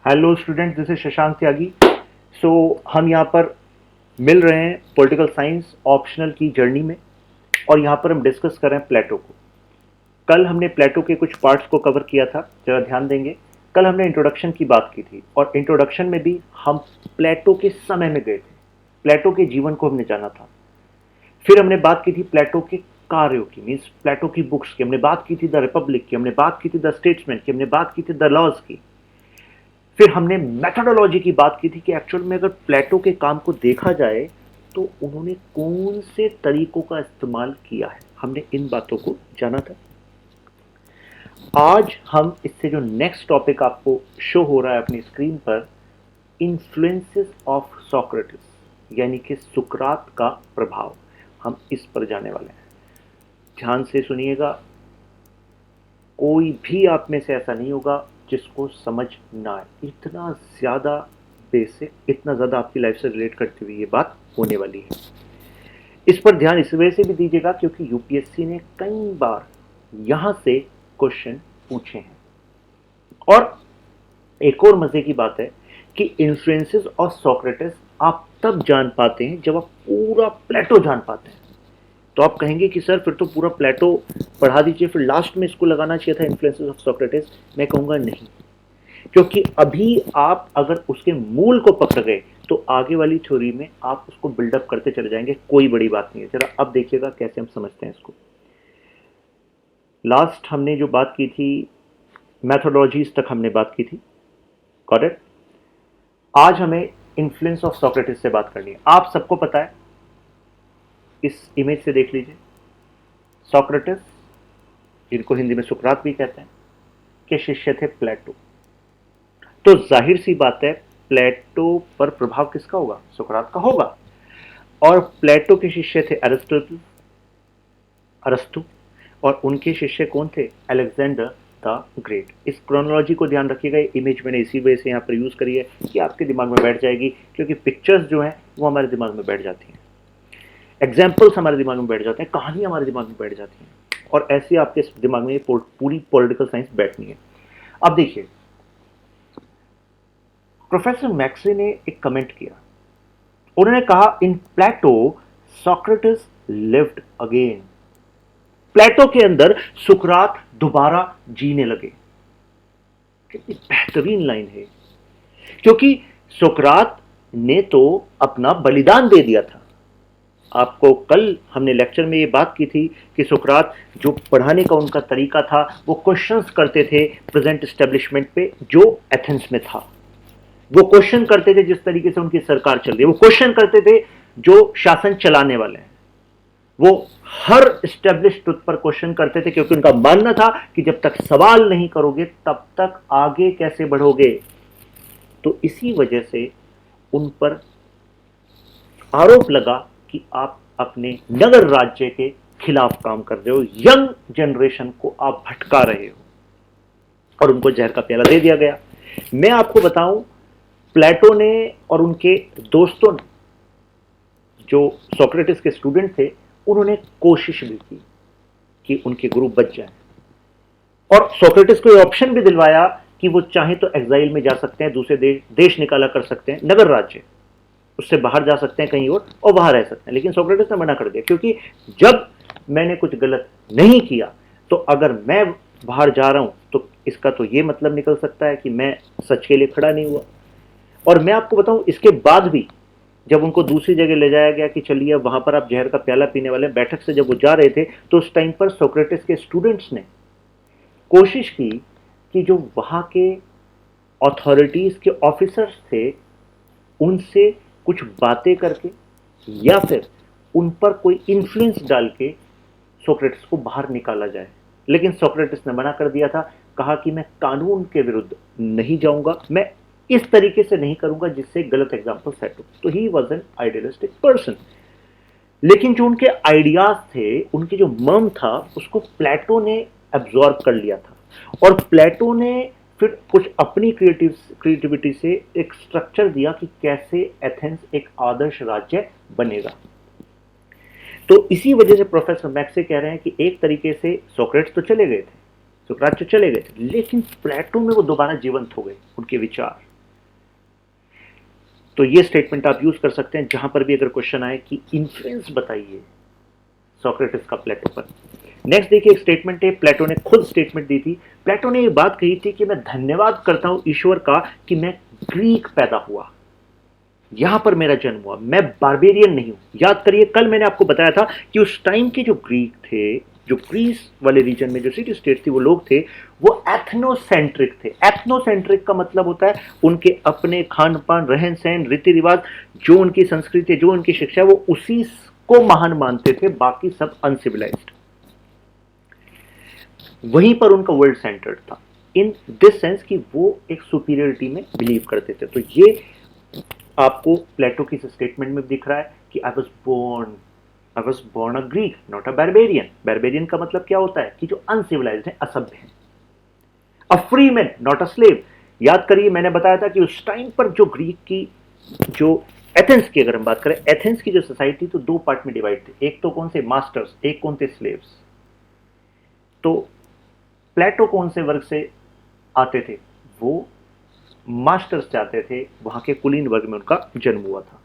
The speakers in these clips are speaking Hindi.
Hello student, this is Shashank Tyagi. So हम यहाँ पर मिल रहे हैं पॉलिटिकल साइंस ऑप्शनल की जर्नी में, और यहाँ पर हम डिस्कस कर रहे हैं प्लेटो को। कल हमने प्लेटो के कुछ पार्ट्स को कवर किया था, जरा ध्यान देंगे। कल हमने इंट्रोडक्शन की बात की थी, और इंट्रोडक्शन में भी हम प्लेटो के समय में गए थे, प्लेटो के जीवन को हमने जाना था। फिर हमने बात की थी प्लेटो के कार्यों की, मीन्स प्लेटो की बुक्स की, हमने बात की थी द रिपब्लिक की, हमने बात की थी द स्टेट्समैन की, हमने बात की थी द लॉज की। फिर हमने मेथोडोलॉजी की बात की थी कि एक्चुअल में अगर प्लेटो के काम को देखा जाए तो उन्होंने कौन से तरीकों का इस्तेमाल किया है, हमने इन बातों को जाना था। आज हम इससे जो नेक्स्ट टॉपिक आपको शो हो रहा है अपनी स्क्रीन पर, इन्फ्लुएंसेस ऑफ सोक्रेटिस, यानी कि सुकरात का प्रभाव, हम इस पर जाने वाले हैं। ध्यान से सुनिएगा, कोई भी आप में से ऐसा नहीं होगा जिसको समझ ना आए। इतना ज़्यादा बेसिक, इतना ज़्यादा आपकी लाइफ से रिलेट करती हुई ये बात होने वाली है। इस पर ध्यान इस वजह से भी दीजिएगा क्योंकि यूपीएससी ने कई बार यहां से क्वेश्चन पूछे हैं। और एक और मजे की बात है कि इन्फ्लुएंसेस ऑफ सोक्रेटिस आप तब जान पाते हैं जब आप पूरा प्लेटो जान पाते हैं। तो आप कहेंगे कि सर फिर तो पूरा प्लेटो पढ़ा दीजिए, फिर लास्ट में इसको लगाना चाहिए था इन्फ्लुएंसेस ऑफ सोक्रेटिस। मैं कहूंगा नहीं, क्योंकि अभी आप अगर उसके मूल को पकड़ गए तो आगे वाली थ्योरी में आप उसको बिल्डअप करते चले जाएंगे, कोई बड़ी बात नहीं है। जरा अब देखिएगा कैसे हम समझते हैं इसको। लास्ट हमने जो बात की थी, मैथोडोलॉजीज तक हमने बात की थी, गॉट इट। आज हमें इन्फ्लुएंस ऑफ सोक्रेटिस से बात करनी है। आप सबको पता है, इस इमेज से देख लीजिए, सोक्रेटिस, जिनको हिंदी में सुकरात भी कहते हैं, के शिष्य थे प्लेटो। तो जाहिर सी बात है प्लेटो पर प्रभाव किसका होगा? सुकरात का होगा। और प्लेटो के शिष्य थे अरिस्टोटल, अरस्तु, और उनके शिष्य कौन थे? Alexander the great. इस क्रोनोलॉजी को ध्यान रखिएगा, इमेज मैंने इसी वजह से यहाँ पर यूज करी है कि आपके दिमाग में बैठ जाएगी, क्योंकि पिक्चर्स जो हैं वो हमारे दिमाग में बैठ जाती हैं, एग्जाम्पल्स हमारे दिमाग में बैठ जाते हैं, कहानी हमारे दिमाग में बैठ जाती हैं, और ऐसे आपके दिमाग में पूरी पॉलिटिकल साइंस बैठनी है। अब देखिए, प्रोफेसर मैक्सी ने एक कमेंट किया। उन्होंने कहा, इन प्लेटो सोक्रेटिस लिव्ड अगेन। प्लेटो के अंदर सुकरात दोबारा जीने लगे। कितनी बेहतरीन लाइन है, क्योंकि सुकरात ने तो अपना बलिदान दे दिया था। आपको कल हमने लेक्चर में ये बात की थी कि सुकरात जो पढ़ाने का उनका तरीका था, वो क्वेश्चंस करते थे प्रेजेंट एस्टेब्लिशमेंट पे जो एथेंस में था। वो क्वेश्चन करते थे जिस तरीके से उनकी सरकार चल रही है, वो क्वेश्चन करते थे जो शासन चलाने वाले हैं। वो हर एस्टेब्लिश ट्रुथ पर क्वेश्चन करते थे, क्योंकि उनका मानना था कि जब तक सवाल नहीं करोगे तब तक आगे कैसे बढ़ोगे। तो इसी वजह से उन पर आरोप लगा कि आप अपने नगर राज्य के खिलाफ काम कर रहे हो, यंग जनरेशन को आप भटका रहे हो, और उनको जहर का प्याला दे दिया गया। मैं आपको बताऊं, प्लेटो ने और उनके दोस्तों ने, जो सोक्रेटिस के स्टूडेंट थे, उन्होंने कोशिश भी की कि उनके ग्रुप बच जाए, और सोक्रेटिस को ऑप्शन भी दिलवाया कि वो चाहे तो एग्जाइल में जा सकते हैं, दूसरे देश निकाला कर सकते हैं, नगर राज्य उससे बाहर जा सकते हैं कहीं और वहां रह सकते हैं। लेकिन सोक्रेटिस ने मना कर दिया, क्योंकि जब मैंने कुछ गलत नहीं किया तो अगर मैं बाहर जा रहा हूं तो इसका तो ये मतलब निकल सकता है कि मैं सच के लिए खड़ा नहीं हुआ। और मैं आपको बताऊं, इसके बाद भी जब उनको दूसरी जगह ले जाया गया कि चलिए वहां पर आप जहर का प्याला पीने वाले, बैठक से जब वो जा रहे थे, तो उस टाइम पर सोक्रेटिस के स्टूडेंट्स ने कोशिश की कि जो वहां के अथॉरिटीज के ऑफिसर्स थे उनसे कुछ बातें करके या फिर उन पर कोई इन्फ्लुएंस डाल के सोक्रेटिस को बाहर निकाला जाए। लेकिन सोक्रेटिस ने मना कर दिया था, कहा कि मैं कानून के विरुद्ध नहीं जाऊंगा, मैं इस तरीके से नहीं करूंगा जिससे गलत एग्जाम्पल सेट हो। तो he was an idealistic person. लेकिन जो उनके आइडियाज थे, उनके जो मर्म था, उसको प्लेटो ने एब्जॉर्ब कर लिया था, और प्लेटो ने फिर कुछ अपनी क्रिएटिविटी से एक स्ट्रक्चर दिया कि कैसे एथेंस एक आदर्श राज्य बनेगा। तो इसी वजह से प्रोफेसर मैक्से कह रहे हैं कि एक तरीके से सोक्रेट्स तो चले गए थे, लेकिन प्लेटो में वो दोबारा जीवंत हो गए, उनके विचार। तो ये स्टेटमेंट आप यूज कर सकते हैं जहां पर भी अगर क्वेश्चन आए कि इन्फ्लुएंस बताइए सोक्रेटिस का प्लेटो पर। नेक्स्ट देखिए, एक स्टेटमेंट है, प्लेटो ने खुद स्टेटमेंट दी थी। प्लेटो ने ये बात कही थी कि मैं धन्यवाद करता हूं ईश्वर का कि मैं ग्रीक पैदा हुआ, यहां पर मेरा जन्म हुआ, मैं बारबेरियन नहीं हूं। याद करिए, कल मैंने आपको बताया था कि उस टाइम के जो ग्रीक थे, जो ग्रीस वाले रीजन में जो सिटी स्टेट थी, वो लोग थे, वो एथनोसेंट्रिक थे। एथनोसेंट्रिक का मतलब होता है उनके अपने खान पान, रहन सहन, रीति रिवाज, जो उनकी संस्कृति, जो उनकी शिक्षा, वो उसी को महान मानते थे, बाकी सब अनसिविलाइज्ड। वहीं पर उनका वर्ल्ड सेंटर्ड था, इन दिस सेंस कि वो एक सुपीरियरिटी में बिलीव करते थे। तो ये आपको प्लेटो की स्टेटमेंट में दिख रहा है कि I was born a Greek not a barbarian. Barbarian का मतलब क्या होता है कि जो अनसिविलाइज्ड है, असभ्य है। A free man not a slave. याद करिए, मैंने बताया था कि उस टाइम पर जो ग्रीक की, जो एथेंस की अगर हम बात करें, एथेंस की जो सोसाइटी तो दो पार्ट में डिवाइड थी, एक तो कौन से मास्टर्स, एक कौन थे स्लेव्स। तो प्लेटो कौन से वर्ग से आते थे, वो मास्टर्स चाहते थे, वहां के कुलीन वर्ग में उनका जन्म हुआ था।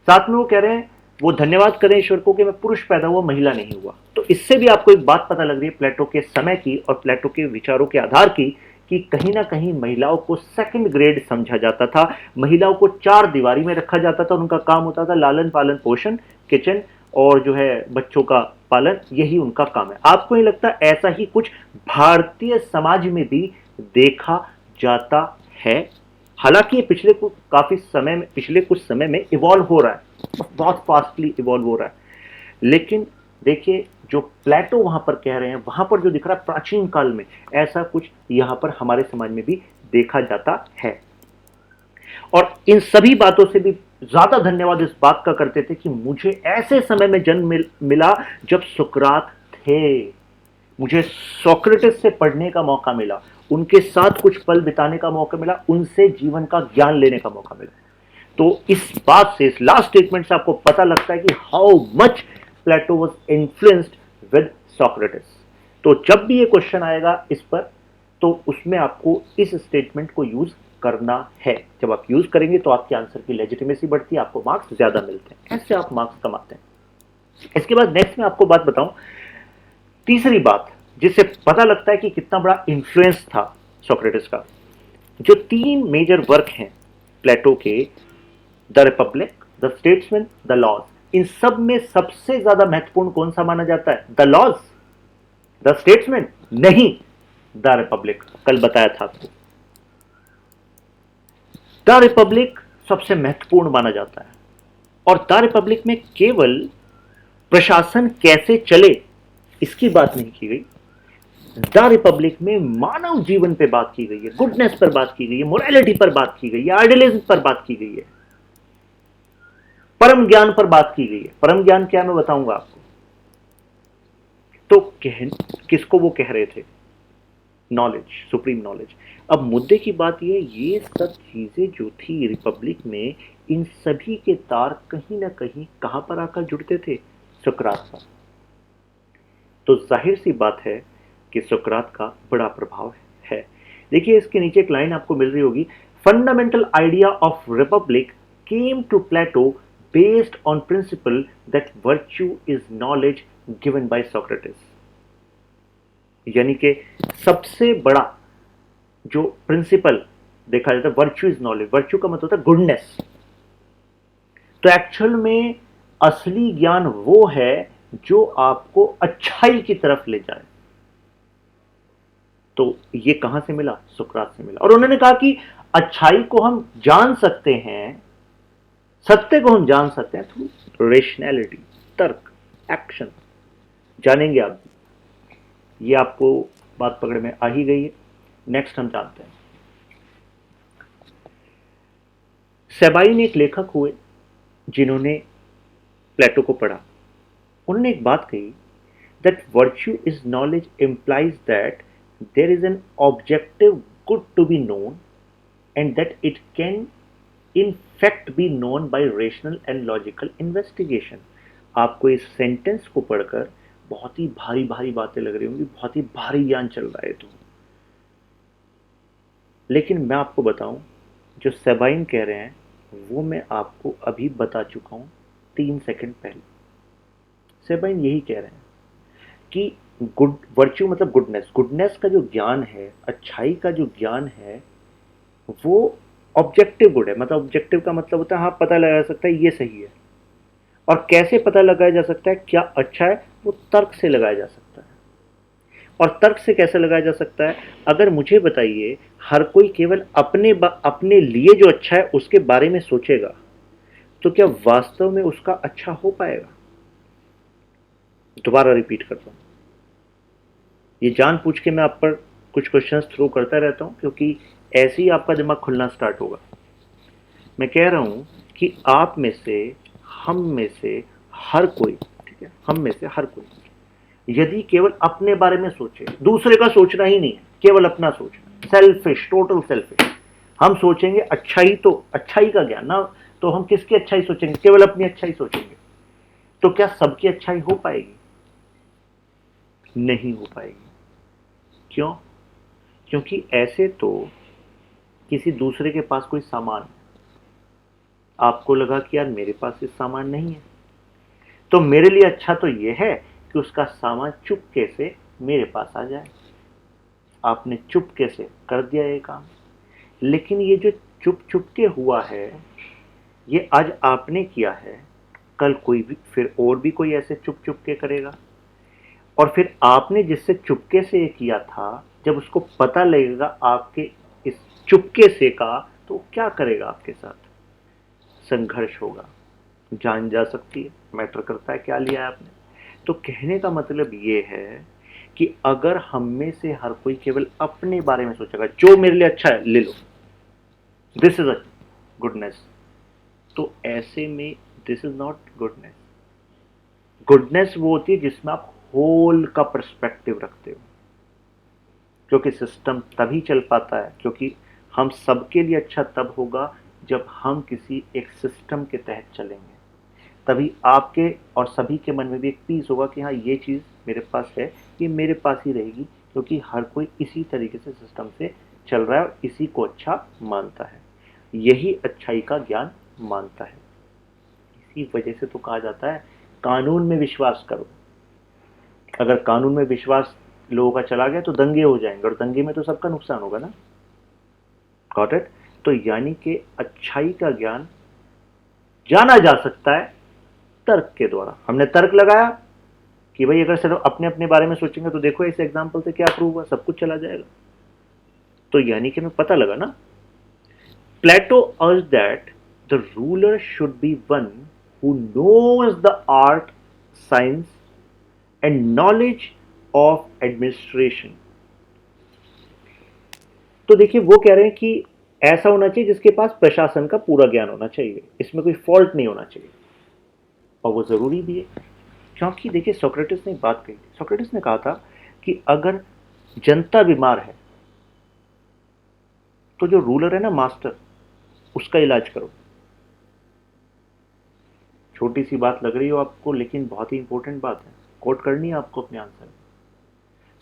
साथ में वो कह रहे हैं, वो धन्यवाद करें ईश्वर को कि मैं पुरुष पैदा हुआ, महिला नहीं हुआ। तो इससे भी आपको एक बात पता लग रही है प्लेटो के समय की और प्लेटो के विचारों के आधार की, कि कहीं ना कहीं महिलाओं को सेकंड ग्रेड समझा जाता था, महिलाओं को चार दीवारी में रखा जाता था और उनका काम होता था लालन पालन पोषण, किचन और जो है बच्चों का पालन, यही उनका काम है। आपको नहीं लगता ऐसा ही कुछ भारतीय समाज में भी देखा जाता है? हालांकि ये पिछले कुछ समय में इवॉल्व हो रहा है, बहुत फास्टली इवॉल्व हो रहा है, लेकिन देखिए जो प्लेटो वहां पर कह रहे हैं, वहां पर जो दिख रहा है प्राचीन काल में, ऐसा कुछ यहां पर हमारे समाज में भी देखा जाता है। और इन सभी बातों से भी ज्यादा धन्यवाद इस बात का करते थे कि मुझे ऐसे समय में जन्म मिला जब सुकरात थे, मुझे सोक्रेटिस से पढ़ने का मौका मिला, उनके साथ कुछ पल बिताने का मौका मिला, उनसे जीवन का ज्ञान लेने का मौका मिला। तो इस बात से, इस लास्ट स्टेटमेंट से आपको पता लगता है कि how much Plato was influenced with Socrates. तो जब भी ये क्वेश्चन आएगा इस पर, तो उसमें आपको इस स्टेटमेंट को यूज करना है। जब आप यूज करेंगे तो आपके आंसर की लेजिटिमेसी बढ़ती है, आपको मार्क्स ज्यादा मिलते हैं, ऐसे आप मार्क्स कमाते हैं। इसके बाद नेक्स्ट में आपको बात बताऊं, तीसरी बात जिससे पता लगता है कि कितना बड़ा इंफ्लुएंस था सोक्रेटिस का। जो तीन मेजर वर्क हैं प्लेटो के, the Republic, the Statesman, the Laws, इन सब में सबसे ज्यादा महत्वपूर्ण कौन सा माना जाता है? The Laws? The Statesman? नहीं, द रिपब्लिक। कल बताया था आपको, द रिपब्लिक सबसे महत्वपूर्ण माना जाता है। और द रिपब्लिक में केवल प्रशासन कैसे चले इसकी बात नहीं की गई, द रिपब्लिक में मानव जीवन पे बात की गई है, गुडनेस पर बात की गई है, मोरालिटी पर बात की गई है, आइडियलिज्म पर बात की गई है, परम ज्ञान पर बात की गई है। परम ज्ञान क्या, मैं बताऊंगा आपको। तो किसको वो कह रहे थे? Knowledge, supreme knowledge. अब मुद्दे की बात ये सब चीजें जो थी रिपब्लिक में, इन सभी के तार कहीं ना कहीं कहां पर आकर जुड़ते थे? सुकरात पर। तो जाहिर सी बात है कि सुकरात का बड़ा प्रभाव है। देखिए इसके नीचे एक लाइन आपको मिल रही होगी, fundamental idea of Republic came to Plato based on principle that virtue is knowledge given by Socrates. यानी कि सबसे बड़ा जो प्रिंसिपल देखा जाता है, वर्च्यू इज नॉलेज। वर्च्यू का मतलब होता है गुडनेस। तो एक्चुअल में असली ज्ञान वो है जो आपको अच्छाई की तरफ ले जाए। तो ये कहां से मिला? सुकरात से मिला। और उन्होंने कहा कि अच्छाई को हम जान सकते हैं, सत्य को हम जान सकते हैं थ्रू रेशनैलिटी, तर्क, एक्शन। जानेंगे आप, ये आपको बात पकड़ में आ ही गई है। नेक्स्ट हम जानते हैं, सेबाइन एक लेखक हुए जिन्होंने प्लेटो को पढ़ा। उन्होंने एक बात कही, that virtue is knowledge implies that there is an objective good to be known and that it can in fact be known by rational and logical investigation। आपको इस सेंटेंस को पढ़कर बहुत ही भारी भारी बातें लग रही होंगी, बहुत ही भारी ज्ञान चल रहा है। तो लेकिन मैं आपको बताऊं, जो सेबाइन कह रहे हैं वो मैं आपको अभी बता चुका हूं 3 सेकंड पहले। सेबाइन यही कह रहे हैं कि गुड वर्च्यू मतलब गुडनेस, गुडनेस का जो ज्ञान है, अच्छाई का जो ज्ञान है, वो ऑब्जेक्टिव गुड है। मतलब ऑब्जेक्टिव का मतलब होता है हाँ पता लगा सकता है ये सही है। और कैसे पता लगाया जा सकता है क्या अच्छा है? वो तर्क से लगाया जा सकता है। और तर्क से कैसे लगाया जा सकता है? अगर मुझे बताइए, हर कोई केवल अपने लिए जो अच्छा है उसके बारे में सोचेगा, तो क्या वास्तव में उसका अच्छा हो पाएगा? दोबारा रिपीट करता हूं, ये जानबूझ के मैं आप पर कुछ क्वेश्चंस थ्रो करता रहता हूं, क्योंकि ऐसे ही आपका दिमाग खुलना स्टार्ट होगा। मैं कह रहा हूं कि आप में से, हम में से हर कोई, ठीक है, हम में से हर कोई यदि केवल अपने बारे में सोचे, दूसरे का सोचना ही नहीं है, केवल अपना सोचना, सेल्फिश, टोटल सेल्फिश, हम सोचेंगे अच्छाई, तो अच्छाई का ज्ञान ना, तो हम किसकी अच्छाई सोचेंगे? केवल अपनी अच्छाई सोचेंगे। तो क्या सबकी अच्छाई हो पाएगी? नहीं हो पाएगी। क्यों? क्योंकि ऐसे तो किसी दूसरे के पास कोई सामान है, आपको लगा कि यार मेरे पास ये सामान नहीं है, तो मेरे लिए अच्छा तो ये है कि उसका सामान चुपके से मेरे पास आ जाए। आपने चुपके से कर दिया ये काम। लेकिन ये जो चुप चुप के हुआ है, ये आज आपने किया है, कल कोई भी, फिर और भी कोई ऐसे चुप चुप के करेगा। और फिर आपने जिससे चुपके से ये किया था, जब उसको पता लगेगा आपके इस चुपके से का, तो वो क्या करेगा आपके साथ? संघर्ष होगा, जान जा सकती है, मैटर करता है क्या लिया है आपने। तो कहने का मतलब ये है कि अगर हम में से हर कोई केवल अपने बारे में सोचेगा, जो मेरे लिए अच्छा है ले लो, दिस इज अ गुडनेस, तो ऐसे में this is not goodness. Goodness वो होती है जिसमें आप होल का पर्सपेक्टिव रखते हो, क्योंकि सिस्टम तभी चल पाता है, क्योंकि हम सबके लिए अच्छा तब होगा जब हम किसी एक सिस्टम के तहत चलेंगे। तभी आपके और सभी के मन में भी एक पीस होगा कि हाँ ये चीज़ मेरे पास है, ये मेरे पास ही रहेगी, क्योंकि हर कोई इसी तरीके से सिस्टम से चल रहा है और इसी को अच्छा मानता है, यही अच्छाई का ज्ञान मानता है। इसी वजह से तो कहा जाता है कानून में विश्वास करो। अगर कानून में विश्वास लोगों का चला गया तो दंगे हो जाएंगे, और दंगे में तो सबका नुकसान होगा ना। Got it? तो यानी कि अच्छाई का ज्ञान जाना जा सकता है तर्क के द्वारा। हमने तर्क लगाया कि भाई अगर सिर्फ अपने अपने बारे में सोचेंगे तो देखो इस एग्जाम्पल से क्या प्रूव हुआ, सब कुछ चला जाएगा। तो यानी कि हमें पता लगा ना, Plato urge that the ruler should be one who knows the art, science and knowledge of administration. तो देखिए वो कह रहे हैं कि ऐसा होना चाहिए जिसके पास प्रशासन का पूरा ज्ञान होना चाहिए, इसमें कोई फॉल्ट नहीं होना चाहिए, और वो जरूरी भी है। क्योंकि देखिए सोक्रेटिस ने बात कही, सोक्रेटिस ने कहा था कि अगर जनता बीमार है तो जो रूलर है ना, मास्टर, उसका इलाज करो। छोटी सी बात लग रही हो आपको, लेकिन बहुत ही इंपॉर्टेंट बात है, कोट करनी है आपको अपने आंसर में।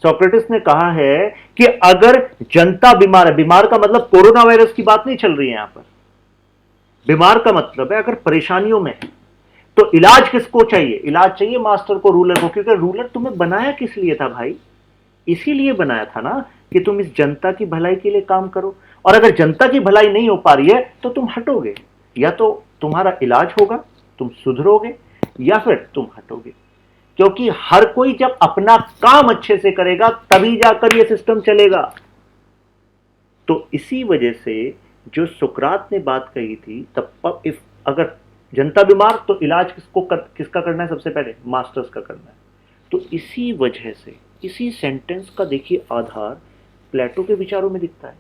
सोक्रेटिस ने कहा है कि अगर जनता बीमार है, बीमार का मतलब कोरोना वायरस की बात नहीं चल रही है यहां पर, बीमार का मतलब है अगर परेशानियों में है, तो इलाज किसको चाहिए? इलाज चाहिए मास्टर को, रूलर को। क्योंकि रूलर तुम्हें बनाया किस लिए था भाई? इसीलिए बनाया था ना कि तुम इस जनता की भलाई के लिए काम करो। और अगर जनता की भलाई नहीं हो पा रही है तो तुम हटोगे, या तो तुम्हारा इलाज होगा, तुम सुधरोगे, या फिर तुम हटोगे। क्योंकि हर कोई जब अपना काम अच्छे से करेगा तभी जाकर यह सिस्टम चलेगा। तो इसी वजह से जो सुकरात ने बात कही थी, तब इफ अगर जनता बीमार तो इलाज किसका करना है? सबसे पहले मास्टर्स का करना है। तो इसी वजह से इसी सेंटेंस का देखिए आधार प्लेटो के विचारों में दिखता है।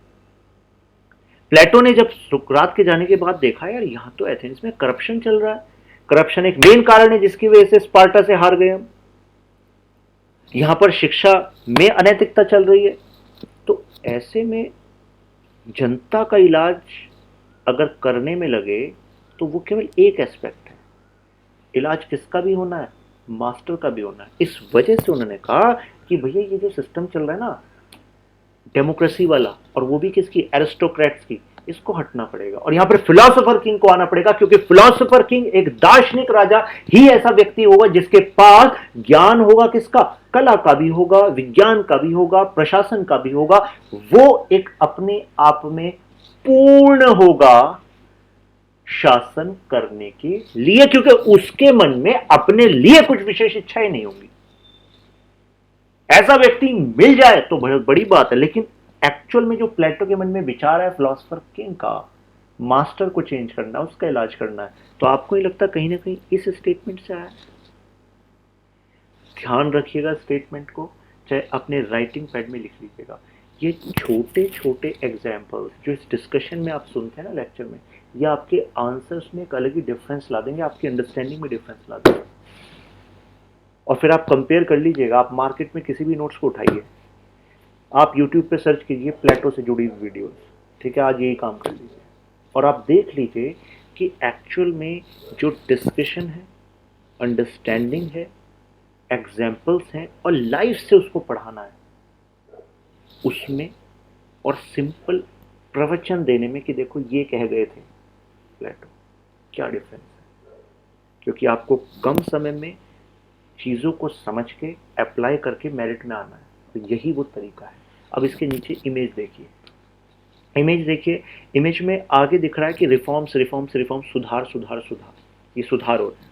प्लेटो ने जब सुकरात के जाने के बाद देखा यार यहां तो एथेंस में करप्शन चल रहा है, करप्शन एक मेन कारण है जिसकी वजह से स्पार्टा से हार गए हम, यहां पर शिक्षा में अनैतिकता चल रही है। तो ऐसे में जनता का इलाज अगर करने में लगे तो वो केवल एक एस्पेक्ट है, इलाज किसका भी होना है? मास्टर का भी होना है। इस वजह से उन्होंने कहा कि भैया ये जो सिस्टम चल रहा है ना डेमोक्रेसी वाला, और वो भी किसकी? एरिस्टोक्रेट्स की, इसको हटना पड़ेगा और यहां पर फिलोसोफर किंग को आना पड़ेगा, क्योंकि फिलोसोफर किंग एक दार्शनिक राजा ही ऐसा व्यक्ति होगा जिसके पास ज्ञान होगा, किसका, कला का भी होगा, विज्ञान का भी होगा, प्रशासन का भी होगा। वो एक अपने आप में पूर्ण होगा शासन करने के लिए, क्योंकि उसके मन में अपने लिए कुछ विशेष इच्छाएं नहीं होंगी। ऐसा व्यक्ति मिल जाए तो बहुत बड़ी बात है, लेकिन एक्चुअल में जो प्लेटो के मन में विचार है फिलोसोफर किंग का, मास्टर को चेंज करना, उसका इलाज करना है, तो आपको ही लगता कहीं ना कहीं इस स्टेटमेंट से आया। ध्यान रखिएगा स्टेटमेंट को, चाहे अपने राइटिंग पैड में लिख लीजिएगा। ये छोटे छोटे एग्जाम्पल्स जो इस डिस्कशन में आप सुनते हैं ना लेक्चर में, ये आपके आंसर्स में एक अलग ही डिफरेंस ला देंगे, आपकी अंडरस्टैंडिंग में डिफरेंस ला देंगे। और फिर आप कंपेयर कर लीजिएगा, आप मार्केट में किसी भी नोट्स को उठाइए, आप यूट्यूब पे सर्च कीजिए प्लेटो से जुड़ी वीडियोस, ठीक है, आज यही काम कर लीजिए और आप देख लीजिए कि एक्चुअल में जो डिस्कशन है, अंडरस्टैंडिंग है, एग्जाम्पल्स हैं और लाइफ से उसको पढ़ाना है उसमें, और सिंपल प्रवचन देने में कि देखो ये कह गए थे प्लेटो, क्या डिफरेंस है। क्योंकि आपको कम समय में चीज़ों को समझ के अप्लाई करके मेरिट में आना है, तो यही वो तरीका है। अब इसके नीचे इमेज देखिए, इमेज देखिए, इमेज में आगे दिख रहा है कि रिफॉर्म्स रिफॉर्म्स रिफॉर्म्स, सुधार सुधार सुधार, ये सुधार हो रहे हैं।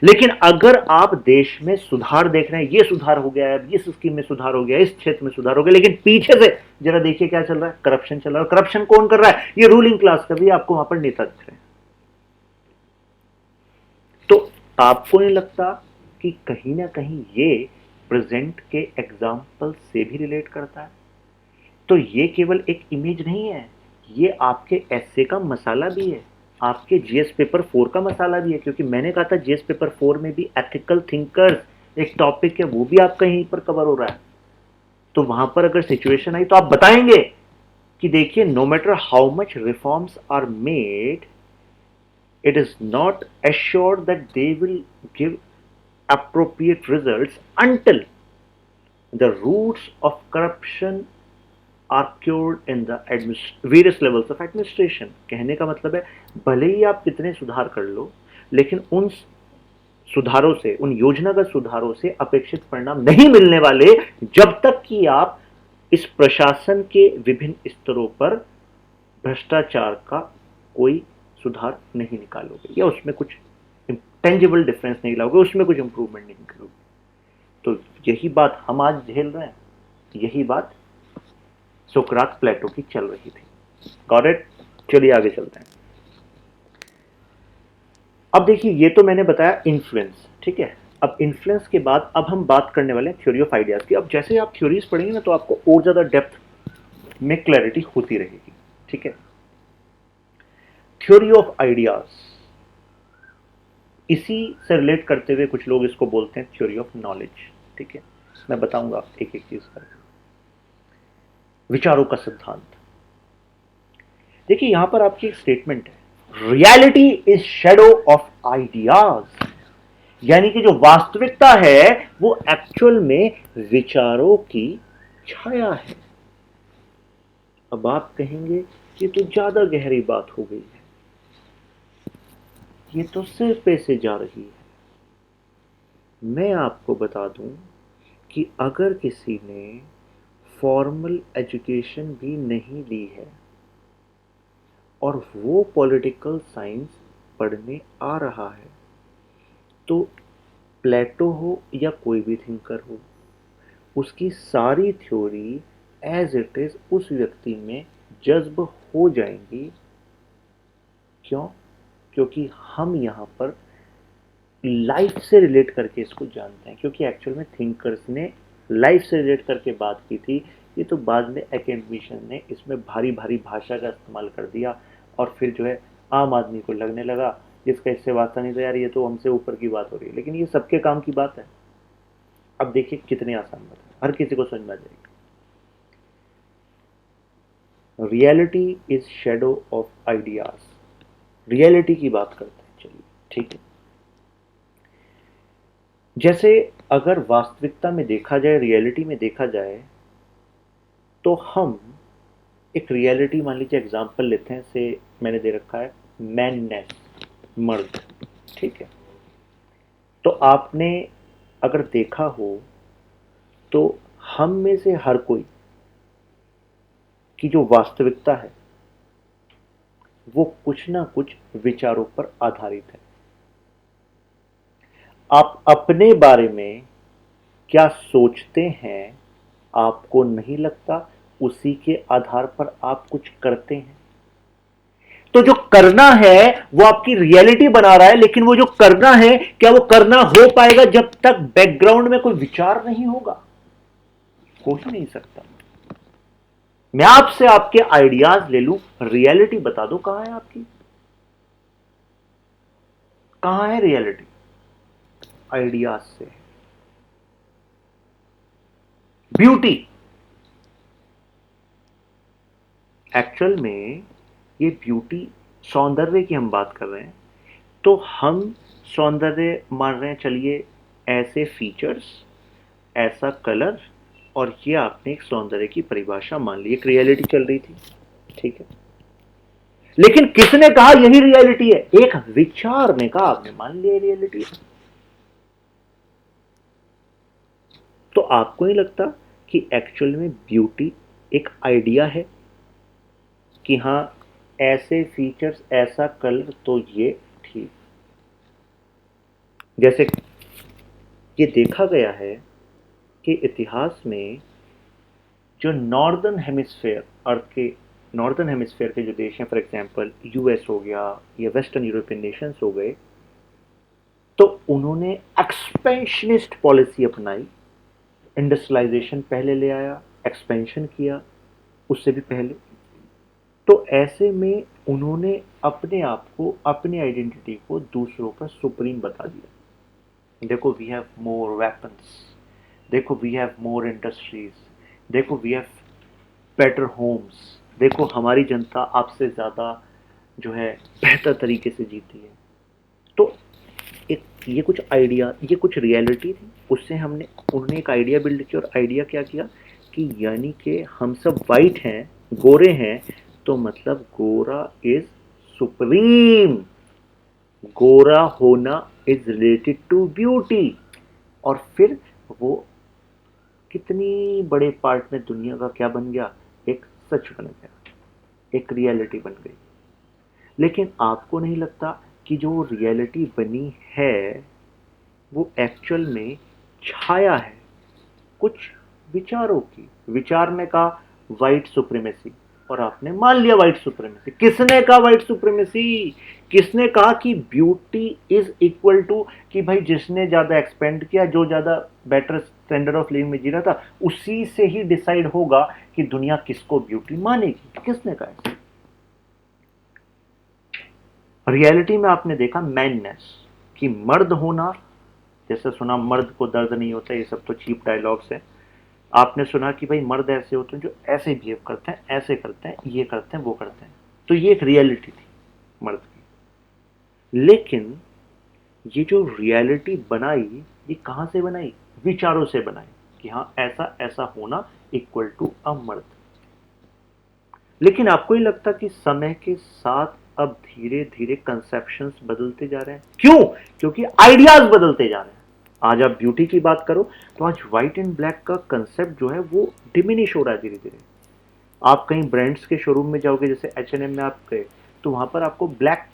लेकिन अगर आप देश में सुधार देख रहे हैं, ये सुधार हो गया है, इस स्कीम में सुधार हो गया, इस क्षेत्र में सुधार हो गया, लेकिन पीछे से जरा देखिए क्या चल रहा है, करप्शन चल रहा है। करप्शन कौन कर रहा है, ये रूलिंग क्लास का भी, आपको वहां पर नेता दिख रहे हैं। तो आपको नहीं लगता कि कहीं ना कहीं ये प्रेजेंट के एग्जाम्पल से भी रिलेट करता है? तो ये केवल एक इमेज नहीं है, ये आपके एस्से का मसाला भी है, आपके जीएस पेपर 4 का मसाला भी है, क्योंकि मैंने कहा था जीएस पेपर 4 में भी एथिकल थिंकर्स एक टॉपिक है, वो भी आपका यहीं पर कवर हो रहा है। तो वहां पर अगर सिचुएशन आई तो आप बताएंगे कि देखिए, no matter how much reforms are made, it is not assured that they will give appropriate results until the roots of corruption are cured in the various levels of administration। कहने का मतलब है, भले ही आप कितने सुधार कर लो, लेकिन उन सुधारों से, उन योजनागत सुधारों से अपेक्षित परिणाम नहीं मिलने वाले जब तक कि आप इस प्रशासन के विभिन्न स्तरों पर भ्रष्टाचार का कोई सुधार नहीं निकालोगे, या उसमें कुछ टेंजिबल डिफरेंस नहीं लाओगे, उसमें कुछ इंप्रूवमेंट नहीं करोगे। तो यही बात हम आज झेल रहे हैं, यही बात सोक्रात प्लेटो की चल रही थी। Got it? चलिए आगे चलते हैं। अब देखिए, ये तो मैंने बताया इन्फ्लुएंस, ठीक है। अब इन्फ्लुएंस के बाद अब हम बात करने वाले हैं थ्योरी ऑफ आइडियाज की। अब जैसे आप थ्योरीज पढ़ेंगे ना, तो आपको और ज्यादा डेप्थ में क्लैरिटी होती रहेगी, ठीक है। थ्योरी ऑफ आइडियाज, इसी से रिलेट करते हुए कुछ लोग इसको बोलते हैं थ्योरी ऑफ नॉलेज, ठीक है। मैं बताऊंगा एक एक चीज करके। विचारों का सिद्धांत, देखिए यहां पर आपकी एक स्टेटमेंट है, reality is shadow of ideas, यानी कि जो वास्तविकता है वो एक्चुअल में विचारों की छाया है। अब आप कहेंगे ये तो ज्यादा गहरी बात हो गई है, ये तो सिर पे से जा रही है। मैं आपको बता दूं कि अगर किसी ने फॉर्मल एजुकेशन भी नहीं ली है और वो पॉलिटिकल साइंस पढ़ने आ रहा है, तो प्लेटो हो या कोई भी थिंकर हो, उसकी सारी थ्योरी एज इट इज उस व्यक्ति में जज्ब हो जाएंगी। क्यों? क्योंकि हम यहां पर लाइफ से रिलेट करके इसको जानते हैं, क्योंकि एक्चुअल में थिंकर्स ने लाइफ से रिलेट करके बात की थी। ये तो बाद में एकेडमिशियन ने इसमें भारी भारी भाषा का इस्तेमाल कर दिया, और फिर जो है आम आदमी को लगने लगा जिसका इससे वास्ता नहीं था, यार ये तो हमसे ऊपर की बात हो रही है, लेकिन ये सबके काम की बात है। अब देखिए कितनी आसान बात है, हर किसी को समझ में आ जाएगी। Reality is shadow of ideas, reality की बात करते हैं, चलिए ठीक है। जैसे अगर वास्तविकता में देखा जाए, रियलिटी में देखा जाए, तो हम एक रियलिटी मान लीजिए, एग्जांपल लेते हैं, से मैंने दे रखा है मैननेस, मर्द, ठीक है। तो आपने अगर देखा हो तो हम में से हर कोई की जो वास्तविकता है वो कुछ ना कुछ विचारों पर आधारित है। आप अपने बारे में क्या सोचते हैं, आपको नहीं लगता उसी के आधार पर आप कुछ करते हैं। तो जो करना है वो आपकी रियलिटी बना रहा है, लेकिन वो जो करना है, क्या वो करना हो पाएगा जब तक बैकग्राउंड में कोई विचार नहीं होगा? हो ही नहीं सकता। मैं आपसे आपके आइडियाज ले लूं, रियलिटी बता दो कहां है आपकी, कहां है रियलिटी? आइडियाज से। ब्यूटी, एक्चुअल में ये ब्यूटी, सौंदर्य की हम बात कर रहे हैं, तो हम सौंदर्य मान रहे हैं, चलिए ऐसे फीचर्स, ऐसा कलर, और ये आपने एक सौंदर्य की परिभाषा मान ली, एक रियलिटी चल रही थी, ठीक है। लेकिन किसने कहा यही रियलिटी है? एक विचार ने कहा, आपने मान लिया रियलिटी है। तो आपको नहीं लगता कि एक्चुअल में ब्यूटी एक आइडिया है कि हां ऐसे फीचर्स, ऐसा कलर, तो ये ठीक। जैसे ये देखा गया है कि इतिहास में जो नॉर्दर्न हेमिस्फेयर, अर्थ के नॉर्दर्न हेमिस्फेयर के जो देश हैं, फॉर एग्जांपल यूएस हो गया या वेस्टर्न यूरोपियन नेशंस हो गए, तो उन्होंने एक्सपेंशनिस्ट पॉलिसी अपनाई। इंडस्ट्रियलाइजेशन पहले ले आया, एक्सपेंशन किया उससे भी पहले। तो ऐसे में उन्होंने अपने आप को, अपनी आइडेंटिटी को दूसरों पर सुप्रीम बता दिया। देखो वी हैव मोर वेपन्स, देखो वी हैव मोर इंडस्ट्रीज, देखो वी हैव बेटर होम्स, देखो हमारी जनता आपसे ज़्यादा जो है बेहतर तरीके से जीती है। तो एक ये कुछ आइडिया, ये कुछ रियलिटी थी, उससे हमने, उन्होंने एक आइडिया बिल्ड किया, और आइडिया क्या किया कि यानी कि हम सब वाइट हैं, गोरे हैं, तो मतलब गोरा इज सुप्रीम, गोरा होना इज रिलेटेड टू ब्यूटी। और फिर वो कितनी बड़े पार्ट में दुनिया का क्या बन गया, एक सच बन गया, एक रियलिटी बन गई। लेकिन आपको नहीं लगता कि जो रियलिटी बनी है वो एक्चुअल में छाया है कुछ विचारों की? विचार ने कहा वाइट सुप्रीमेसी, और आपने मान लिया वाइट सुप्रीमेसी। किसने कहा वाइट सुप्रीमेसी? किसने कहा कि ब्यूटी इज इक्वल टू कि भाई जिसने ज्यादा एक्सपेंड किया, जो ज्यादा बेटर स्टैंडर्ड ऑफ लिविंग में जी रहा था, उसी से ही डिसाइड होगा कि दुनिया किसको ब्यूटी मानेगी? किसने कहा? रियलिटी में आपने देखा मैननेस, कि मर्द होना, जैसे सुना मर्द को दर्द नहीं होता, ये सब तो चीप डायलॉग्स है। आपने सुना कि भाई मर्द ऐसे होते हैं जो ऐसे बिहेव करते हैं, ऐसे करते हैं, ये करते हैं, वो करते हैं। तो ये एक रियलिटी थी मर्द की। लेकिन ये जो रियलिटी बनाई, ये कहां से बनाई? विचारों से बनाई कि हाँ ऐसा ऐसा होना इक्वल टू अ मर्द। लेकिन आपको ही लगता कि समय के साथ अब धीरे धीरे कंसेप्शंस बदलते जा रहे हैं? क्यों? क्योंकि आइडियाज बदलते जा रहे हैं। आज आप ब्यूटी की बात करो तो आज व्हाइट एंड ब्लैक का कंसेप्ट जो है वो डिमिनिश हो रहा है धीरे धीरे। आप कहीं ब्रांड्स के शोरूम में जाओगे, जैसे H&M में आप गए, तो वहां पर आपको ब्लैक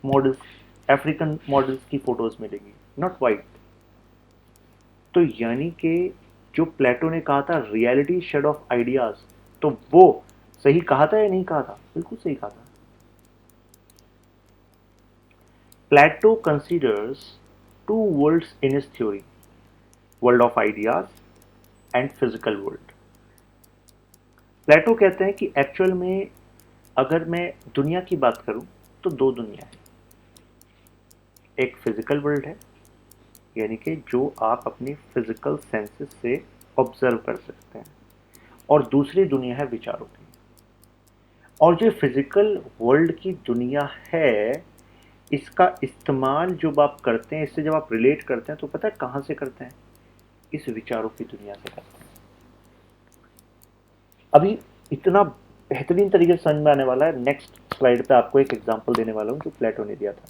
मॉडल्स, अफ्रीकन मॉडल्स की फोटोज मिलेगी, नॉट व्हाइट। तो यानी कि जो प्लेटो ने कहा था रियलिटी शेड ऑफ आइडियाज, तो वो सही कहा था या नहीं कहा था? बिल्कुल सही कहा था। Plato considers two worlds in his theory, world of ideas and physical world. प्लेटो कहते हैं कि एक्चुअल में अगर मैं दुनिया की बात करूं तो दो दुनिया है। एक फिजिकल वर्ल्ड है, यानी कि जो आप अपनी फिजिकल सेंसेस से ऑब्जर्व कर सकते हैं, और दूसरी दुनिया है विचारों की। और जो फिजिकल वर्ल्ड की दुनिया है, इसका इस्तेमाल जब आप करते हैं, इससे जब आप रिलेट करते हैं, तो पता है कहां से करते हैं? इस विचारों की दुनिया से करते हैं। अभी इतना बेहतरीन तरीके से समझ में आने वाला है। नेक्स्ट स्लाइड पे आपको एक एग्जांपल देने वाला हूं जो प्लेटो ने दिया था।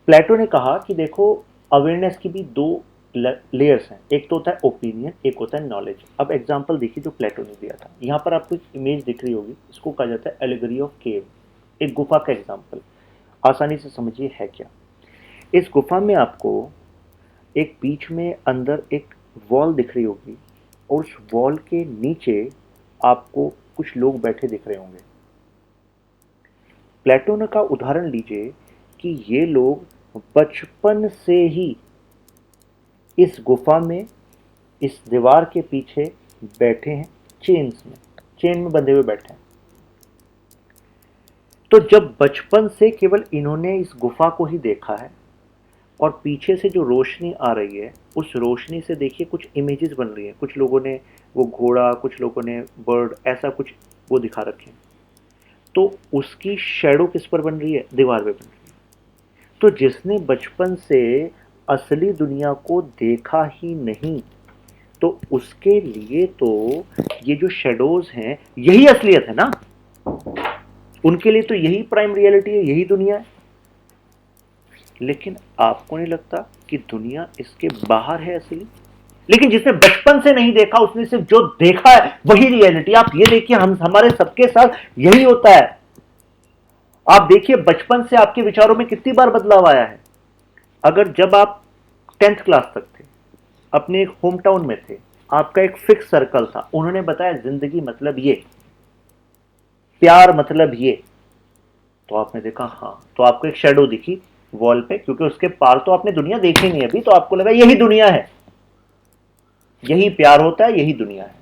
प्लेटो ने कहा कि देखो, अवेयरनेस की भी दो लेयर्स हैं, एक तो होता है ओपिनियन, एक होता है नॉलेज। अब एग्जांपल देखिए जो प्लेटो ने दिया था। यहाँ पर आपको एक इमेज दिख रही होगी, इसको कहा जाता है एलिगरी ऑफ केव, एक गुफा का एग्जाम्पल। आसानी से समझिए है क्या। इस गुफा में आपको एक बीच में अंदर एक वॉल दिख रही होगी और उस वॉल के नीचे आपको कुछ लोग बैठे दिख रहे होंगे। प्लेटो ने का उदाहरण लीजिए कि ये लोग बचपन से ही इस गुफा में, इस दीवार के पीछे बैठे हैं, चेन में बंधे हुए बैठे हैं। तो जब बचपन से केवल इन्होंने इस गुफा को ही देखा है और पीछे से जो रोशनी आ रही है उस रोशनी से देखिए कुछ इमेजेस बन रही हैं। कुछ लोगों ने वो घोड़ा, कुछ लोगों ने बर्ड, ऐसा कुछ वो दिखा रखे हैं। तो उसकी शैडो किस पर बन रही है? दीवार पे बन रही है। तो जिसने बचपन से असली दुनिया को देखा ही नहीं, तो उसके लिए तो ये जो शेडोज हैं यही असलियत है ना। उनके लिए तो यही प्राइम रियलिटी है, यही दुनिया है। लेकिन आपको नहीं लगता कि दुनिया इसके बाहर है असली? लेकिन जिसने बचपन से नहीं देखा, उसने सिर्फ जो देखा है वही रियलिटी। आप ये देखिए, हम हमारे सबके साथ यही होता है। आप देखिए बचपन से आपके विचारों में कितनी बार बदलाव आया है। अगर जब आप 10th क्लास तक थे, अपने एक होम टाउन में थे, आपका एक फिक्स सर्कल था, उन्होंने बताया जिंदगी मतलब ये, प्यार मतलब ये, तो आपने देखा हाँ, तो आपको एक शेडो दिखी वॉल पे, क्योंकि उसके पार तो आपने दुनिया देखी नहीं अभी, तो आपको लगा यही दुनिया है, यही प्यार होता है, यही दुनिया है।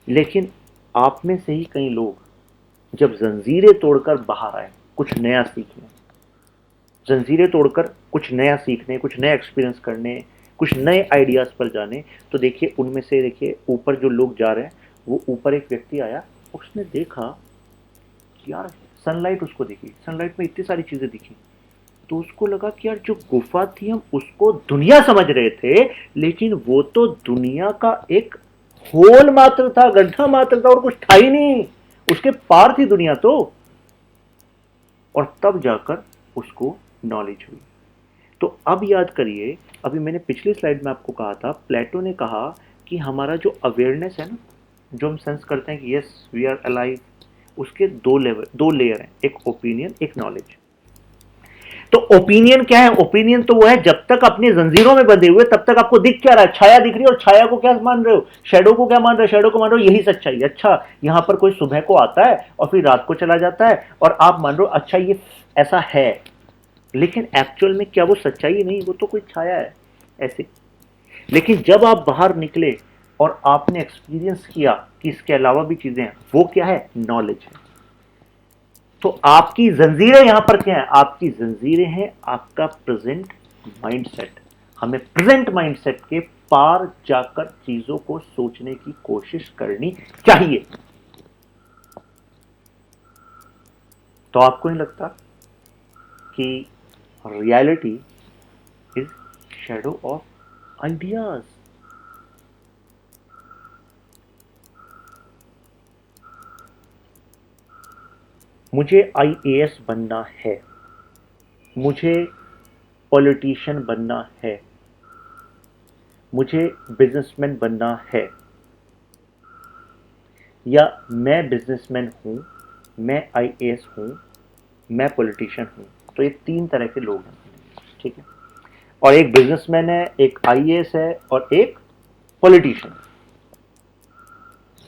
लेकिन आप में से ही कई लोग जब जंजीरें तोड़कर बाहर आए कुछ नया सीखने, जंजीरें तोड़कर कुछ नया सीखने, कुछ नया एक्सपीरियंस करने, कुछ नए आइडियाज पर जाने, तो देखिए उनमें से देखिए ऊपर जो लोग जा रहे हैं, वो ऊपर एक व्यक्ति आया, उसने देखा कि यार सनलाइट उसको दिखी, सनलाइट में इतनी सारी चीजें दिखी। तो उसको लगा कि यार जो गुफा थी हम उसको दुनिया समझ रहे थे, लेकिन वो तो दुनिया का एक होल मात्र था, गड्ढा मात्र था, और कुछ था ही नहीं, उसके पार थी दुनिया तो। और तब जाकर उसको नॉलेज हुई। तो अब याद करिए, अभी मैंने पिछली स्लाइड में आपको कहा था, प्लेटो ने कहा कि हमारा जो अवेयरनेस है ना, जो हम सेंस करते हैं कि यस वी आर अलाइव, उसके दो लेयर हैं, एक ओपिनियन, एक नॉलेज। तो ओपिनियन क्या है? ओपिनियन तो वो है जब तक अपनी जंजीरों में बंधे हुए तब तक आपको दिख क्या रहा है? छाया दिख रही है, और छाया को क्या मान रहे हो? शेडो को क्या मान रहे हो? शेडो को मान रहे हो यही सच्चाई। अच्छा, यहां पर कोई सुबह को आता है और फिर रात को चला जाता है और आप मान रहे हो अच्छा ये ऐसा है, लेकिन एक्चुअल में क्या वो सच्चाई नहीं, वो तो कोई छाया है ऐसे। लेकिन जब आप बाहर निकले और आपने एक्सपीरियंस किया कि इसके अलावा भी चीजें हैं, वो क्या है? नॉलेज है। तो आपकी जंजीरें यहां पर क्या है? आपकी जंजीरें हैं आपका प्रेजेंट माइंडसेट। हमें प्रेजेंट माइंडसेट के पार जाकर चीजों को सोचने की कोशिश करनी चाहिए। तो आपको नहीं लगता कि reality is shadow of ideas? मुझे आईएएस बनना है, मुझे पॉलिटिशियन बनना है, मुझे बिजनेसमैन बनना है, या मैं बिजनेसमैन हूं, मैं आईएएस हूं, मैं पॉलिटिशियन हूं। तो ये तीन तरह के लोग हैं, ठीक है। और एक बिजनेसमैन है, एक आईएएस है और एक पॉलिटिशियन।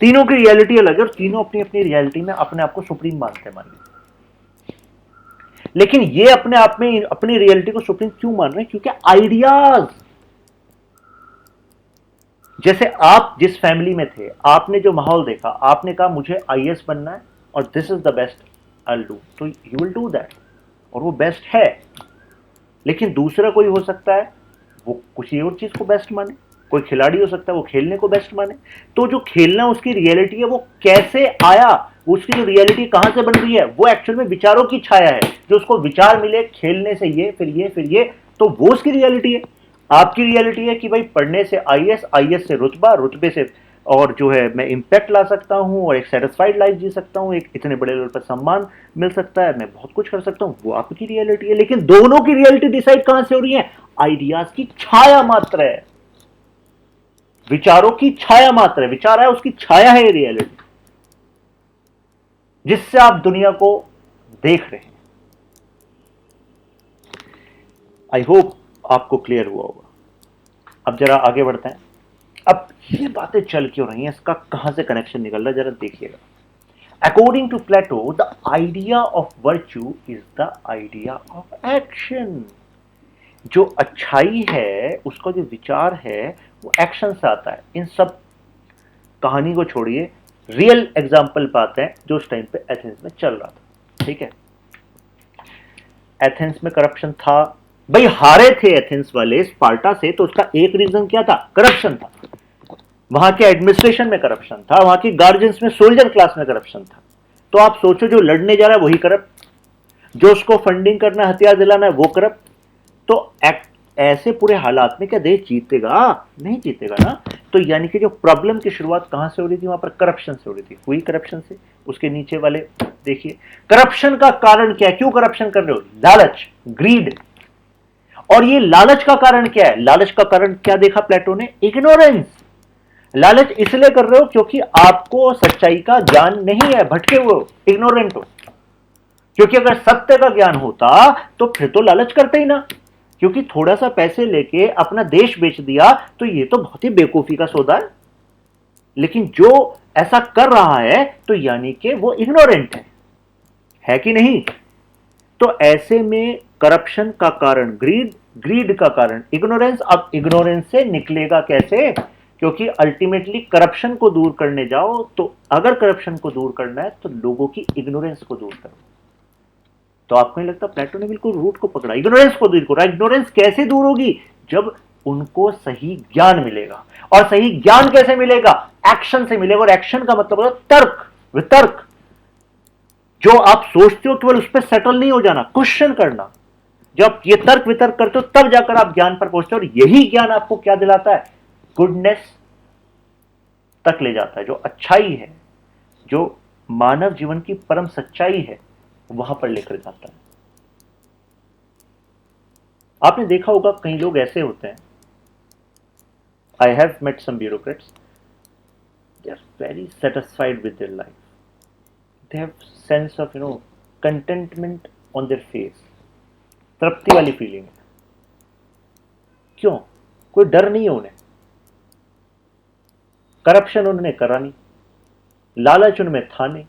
तीनों की रियलिटी अलग है और तीनों अपनी अपनी रियलिटी में अपने आप को सुप्रीम मानते मान लीजिए। लेकिन ये अपने आप में अपनी रियलिटी को सुप्रीम क्यों मान रहे हैं? क्योंकि आइडियाज, जैसे आप जिस फैमिली में थे, आपने जो माहौल देखा, आपने कहा मुझे आईएएस बनना है और this is the best I will do, तो यू विल डू दैट, और वो बेस्ट है। लेकिन दूसरा कोई हो सकता है वो कुछ और चीज को बेस्ट माने, कोई खिलाड़ी हो सकता है वो खेलने को बेस्ट माने। तो जो खेलना उसकी रियलिटी है, वो कैसे आया, उसकी जो रियलिटी कहां से बन रही है, वो एक्चुअल में विचारों की छाया है। जो उसको विचार मिले खेलने से ये फिर ये फिर ये, तो वो उसकी रियलिटी है। आपकी रियलिटी है कि भाई पढ़ने से आईएएस, आईएएस से रुतबा, रुतबे से और जो है मैं इम्पैक्ट ला सकता हूँ और एक सेटिस्फाइड लाइफ जी सकता हूँ, एक इतने बड़े लेवल पर सम्मान मिल सकता है, मैं बहुत कुछ कर सकता हूँ, वो आपकी रियलिटी है। लेकिन दोनों की रियलिटी डिसाइड कहां से हो रही है? आइडियाज की छाया मात्र है, विचारों की छाया मात्र है। विचार है, उसकी छाया है रियलिटी, जिससे आप दुनिया को देख रहे हैं। आई होप आपको क्लियर हुआ होगा। अब जरा आगे बढ़ते हैं। अब ये बातें चल क्यों रही हैं, इसका कहां से कनेक्शन निकल रहा है, जरा देखिएगा। According to Plato, the idea of virtue is the idea of action. जो अच्छाई है, उसका जो विचार है, वो एक्शन से आता है। इन सब कहानी को छोड़िए, रियल एग्जाम्पल पाते हैं जो उस टाइम पे एथेंस में चल रहा था। ठीक है, एथेंस में करप्शन था। भाई हारे थे एथेंस वाले स्पार्टा से, तो उसका एक रीजन क्या था? करप्शन था। वहां के एडमिनिस्ट्रेशन में करप्शन था, वहां की गार्जियंस में, सोल्जर क्लास में करप्शन था। तो आप सोचो, जो लड़ने जा रहा है वही करप्ट, जो उसको फंडिंग करना है, हथियार दिलाना है, वो करप्ट। तो ऐसे पूरे हालात में क्या देश जीतेगा? नहीं जीतेगा ना। तो यानी कि जो प्रॉब्लम की शुरुआत कहां से हो रही थी? वहां पर करप्शन से हो रही थी। हुई करप्शन से। उसके नीचे वाले देखिए, करप्शन का कारण क्या है? क्यों करप्शन कर रहे हो? लालच, ग्रीड। और ये लालच का कारण क्या है? लालच का कारण क्या देखा प्लेटो ने? इग्नोरेंस। लालच इसलिए कर रहे हो क्योंकि आपको सच्चाई का ज्ञान नहीं है, भटके हुए हो, इग्नोरेंट हो। क्योंकि अगर सत्य का ज्ञान होता तो फिर तो लालच करते ही ना। क्योंकि थोड़ा सा पैसे लेके अपना देश बेच दिया तो ये तो बहुत ही बेवकूफी का सौदा है। लेकिन जो ऐसा कर रहा है तो यानी कि वो इग्नोरेंट है कि नहीं? तो ऐसे में करप्शन का कारण ग्रीड, ग्रीड का कारण इग्नोरेंस। अब इग्नोरेंस से निकलेगा कैसे? क्योंकि अल्टीमेटली करप्शन को दूर करने जाओ तो अगर करप्शन को दूर करना है तो लोगों की इग्नोरेंस को दूर करो। तो आपको नहीं लगता प्लेटो ने बिल्कुल रूट को पकड़ा, इग्नोरेंस को दूर करो। इग्नोरेंस कैसे दूर होगी? जब उनको सही ज्ञान मिलेगा। और सही ज्ञान कैसे मिलेगा? एक्शन से मिलेगा। और एक्शन का मतलब होता है तर्क, वितर्क। जो आप सोचते हो केवल उस पर सेटल नहीं हो जाना, क्वेश्चन करना। जब ये तर्क वितर्क करते हो तब जाकर आप ज्ञान पर पहुंचते हो। और यही ज्ञान आपको क्या दिलाता है? गुडनेस तक ले जाता है। जो अच्छाई है, जो मानव जीवन की परम सच्चाई है, वहां पर लेकर जाता है। आपने देखा होगा कई लोग ऐसे होते हैं, I have met some bureaucrats, they are very satisfied with their life, they have sense of contentment on their face, तृप्ति वाली फीलिंग है। क्यों? कोई डर नहीं है उन्हें, करप्शन उन्होंने करा नहीं, लालच उनमें था नहीं।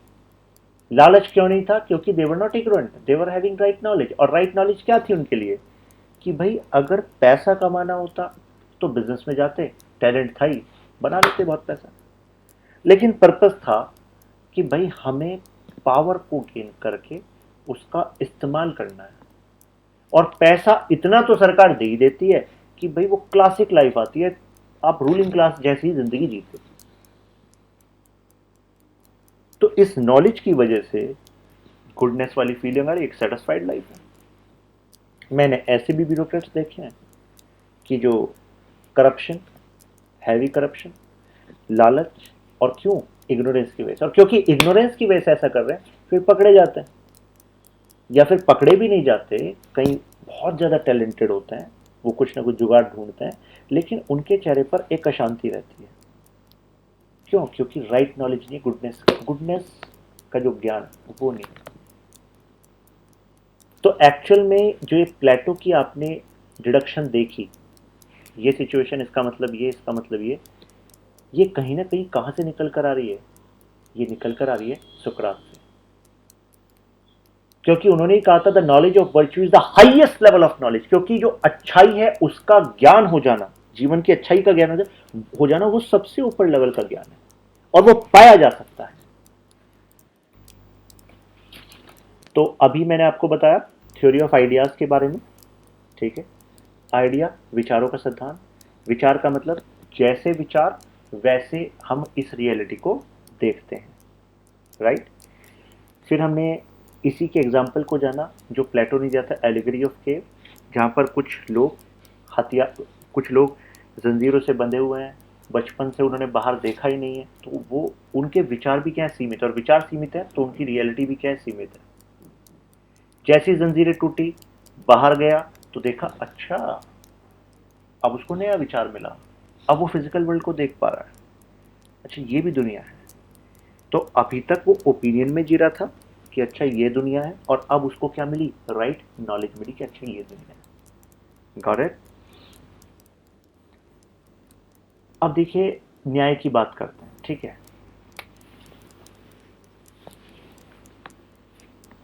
लालच क्यों नहीं था? क्योंकि they were not ignorant, they were having right knowledge. और राइट नॉलेज क्या थी उनके लिए? कि भाई अगर पैसा कमाना होता तो बिजनेस में जाते, टैलेंट था ही, बना लेते बहुत पैसा। लेकिन पर्पस था कि भाई हमें पावर को गेन करके उसका इस्तेमाल करना है। और पैसा इतना तो सरकार दे ही देती है कि भाई वो क्लासिक लाइफ आती है, आप रूलिंग क्लास जैसी जिंदगी जीते। तो इस नॉलेज की वजह से गुडनेस वाली फीलिंग आ रही, एक सेटिस्फाइड लाइफ है। मैंने ऐसे भी ब्यूरोक्रेट्स देखे हैं कि जो करप्शन, हैवी करप्शन, लालच, और क्यों? इग्नोरेंस की वजह से। और क्योंकि इग्नोरेंस की वजह से ऐसा कर रहे हैं, फिर पकड़े जाते हैं। या फिर पकड़े भी नहीं जाते, कहीं बहुत ज़्यादा टैलेंटेड होते हैं, वो कुछ ना कुछ जुगाड़ ढूंढते हैं, लेकिन उनके चेहरे पर एक अशांति रहती है। क्यों? क्योंकि राइट नॉलेज नहीं, गुडनेस का जो ज्ञान वो नहीं। तो एक्चुअल में जो ये प्लेटो की आपने डिडक्शन देखी, ये सिचुएशन, इसका मतलब ये, इसका मतलब ये कहीं ना कहीं कहां से निकल कर आ रही है? ये निकल कर आ रही है सुकरात से। क्योंकि उन्होंने ही कहा था the knowledge of virtue is the highest level of knowledge. क्योंकि जो अच्छाई है उसका ज्ञान हो जाना, जीवन की अच्छाई का ज्ञान हो जाना, वो सबसे ऊपर लेवल का ज्ञान है और वो पाया जा सकता है। तो अभी मैंने आपको बताया थ्योरी ऑफ आइडियाज के बारे में। ठीक है, आइडिया विचारों का सिद्धांत। विचार का मतलब जैसे विचार वैसे हम इस रियलिटी को देखते हैं, राइट। फिर हमने इसी के एग्जाम्पल को जाना जो प्लेटो ने दिया था, एलिगरी ऑफ केव, जहाँ पर कुछ लोग जंजीरों से बंधे हुए हैं, बचपन से उन्होंने बाहर देखा ही नहीं है, तो वो उनके विचार भी क्या है, सीमित, और विचार सीमित है तो उनकी रियलिटी भी क्या है, सीमित है। जैसी जंजीरें टूटी, बाहर गया तो देखा अच्छा, अब उसको नया विचार मिला, अब वो फिजिकल वर्ल्ड को देख पा रहा है, अच्छा ये भी दुनिया है। तो अभी तक वो ओपिनियन में जी रहा था कि अच्छा ये दुनिया है, और अब उसको क्या मिली, राइट नॉलेज मिली कि अच्छा ये दुनिया है। Got it. अब देखिए न्याय की बात करते हैं, ठीक है।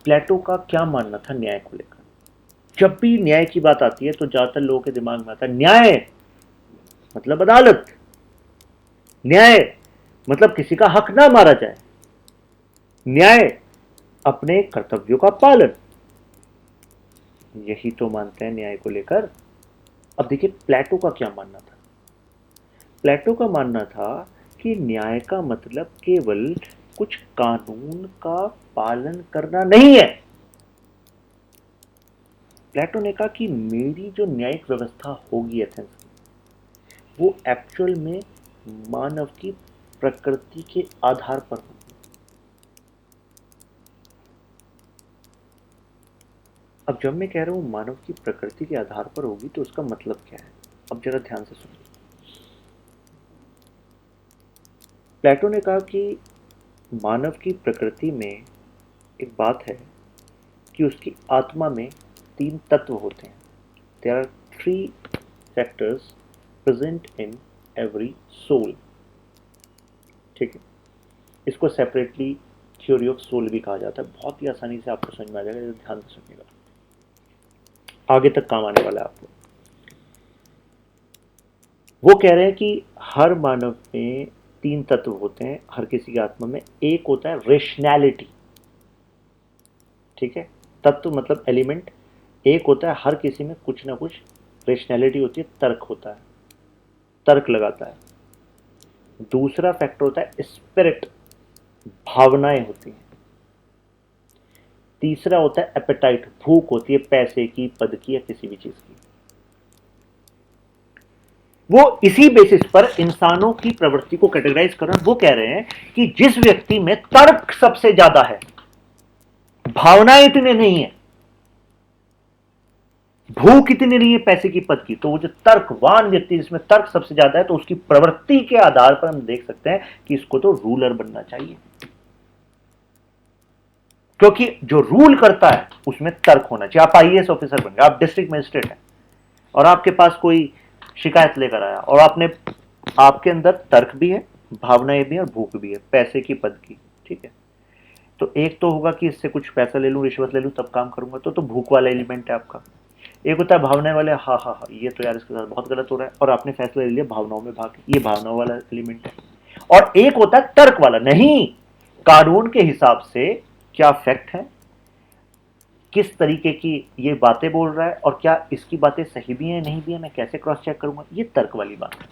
प्लेटो का क्या मानना था न्याय को लेकर? जब भी न्याय की बात आती है तो ज्यादातर लोगों के दिमाग में आता है न्याय मतलब अदालत, न्याय मतलब किसी का हक ना मारा जाए, न्याय अपने कर्तव्यों का पालन, यही तो मानते हैं न्याय को लेकर। अब देखिए प्लेटो का क्या मानना था। प्लेटो का मानना था कि न्याय का मतलब केवल कुछ कानून का पालन करना नहीं है। प्लेटो ने कहा कि मेरी जो न्यायिक व्यवस्था होगी एथेंस की, वो एक्चुअल में मानव की प्रकृति के आधार पर होगी। अब जब मैं कह रहा हूं मानव की प्रकृति के आधार पर होगी तो उसका मतलब क्या है, अब जरा ध्यान से सुनिए। प्लेटो ने कहा कि मानव की प्रकृति में एक बात है कि उसकी आत्मा में 3 तत्व होते हैं। There are 3 factors present in every soul, ठीक है। इसको सेपरेटली थ्योरी ऑफ सोल भी कहा जाता है। बहुत ही आसानी से आपको समझ में आ जाएगा, ध्यान से सुनिएगा, आगे तक काम आने वाला है आपको। वो कह रहे हैं कि हर मानव में 3 तत्व होते हैं, हर किसी की आत्मा में। एक होता है रेशनैलिटी, ठीक है, तत्व मतलब एलिमेंट। एक होता है हर किसी में कुछ ना कुछ रेशनैलिटी होती है, तर्क होता है, तर्क लगाता है। दूसरा फैक्टर होता है स्पिरिट, भावनाएं होती हैं। तीसरा होता है एपेटाइट, भूख होती है पैसे की, पद की या किसी भी चीज की। वो इसी बेसिस पर इंसानों की प्रवृत्ति को कैटेगराइज कर रहे हैं। वो कह रहे हैं कि जिस व्यक्ति में तर्क सबसे ज्यादा है, भावनाएं इतने नहीं है, भूख इतनी नहीं है पैसे की पद की, तो वो जो तर्कवान व्यक्ति जिसमें तर्क सबसे ज्यादा है, तो उसकी प्रवृत्ति के आधार पर हम देख सकते हैं कि इसको तो रूलर बनना चाहिए, क्योंकि जो रूल करता है उसमें तर्क होना चाहिए। आप आईएएस ऑफिसर बन गए, आप डिस्ट्रिक्ट मजिस्ट्रेट हैं, और आपके पास कोई शिकायत लेकर आया, और आपके अंदर तर्क भी है, भावनाएं भी है, और भूख भी है पैसे की पद की, ठीक है। तो एक तो होगा कि इससे कुछ पैसा ले लूं, रिश्वत ले लूं, तब काम करूंगा, तो भूख वाला एलिमेंट है आपका। एक होता है भावनाएं वाले, हाँ हाँ हाँ ये तो यार इसके साथ बहुत गलत हो रहा है, और आपने फैसला ले लिया भावनाओं में भाग, ये भावनाओं वाला एलिमेंट है। और एक होता है तर्क वाला, नहीं, कानून के हिसाब से क्या फैक्ट है, किस तरीके की ये बातें बोल रहा है, और क्या इसकी बातें सही भी हैं नहीं भी है, मैं कैसे क्रॉस चेक करूंगा, ये तर्क वाली बात है।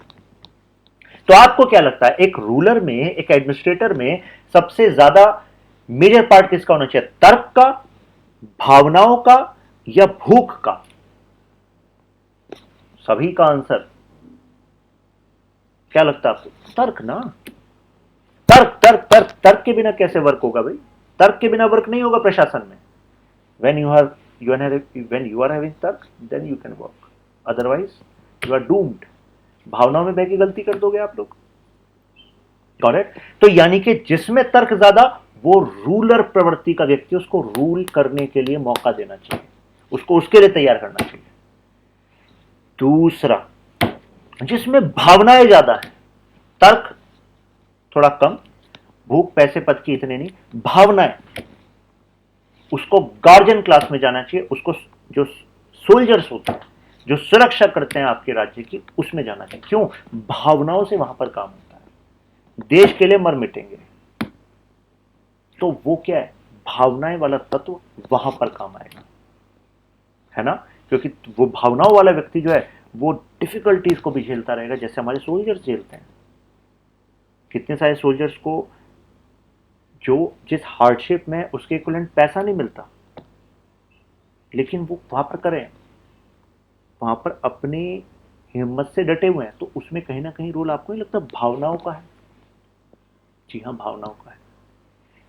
तो आपको क्या लगता है एक रूलर में, एक एडमिनिस्ट्रेटर में सबसे ज्यादा मेजर पार्ट किसका होना चाहिए, तर्क का, भावनाओं का, या भूख का? सभी का आंसर क्या लगता है आपको, तर्क ना। तर्क तर्क तर्क तर्क के बिना कैसे वर्क होगा भाई, तर्क के बिना वर्क नहीं होगा प्रशासन में। when you are when you are having तर्क then you can work, otherwise you are doomed। भावनाओं में बह के गलती कर दोगे आप लोग। Got it. तो यानी कि जिसमें तर्क ज्यादा, वो रूलर प्रवृत्ति का व्यक्ति, उसको रूल करने के लिए मौका देना चाहिए, उसको उसके लिए तैयार करना चाहिए। दूसरा, जिसमें भावनाएं ज्यादा है, तर्क थोड़ा कम, भूख पैसे पद की इतने नहीं, भावनाएं, उसको गार्जियन क्लास में जाना चाहिए, उसको जो सोल्जर्स होते हैं जो सुरक्षा करते हैं आपके राज्य की, उसमें जाना चाहिए। क्यों? भावनाओं से वहां पर काम होता है, देश के लिए मर मिटेंगे, तो वो क्या है, भावनाएं वाला तत्व वहां पर काम आएगा, है ना। क्योंकि वो भावनाओं वाला व्यक्ति जो है वो डिफिकल्टीज को भी झेलता रहेगा, जैसे हमारे सोल्जर्स झेलते हैं। कितने सारे सोल्जर्स को जो जिस हार्डशिप में उसके इक्विवेलेंट पैसा नहीं मिलता, लेकिन वो वहां पर करें, वहां पर अपने हिम्मत से डटे हुए हैं, तो उसमें कहीं ना कहीं रोल आपको नहीं लगता भावनाओं का है? जी हाँ, भावनाओं का है।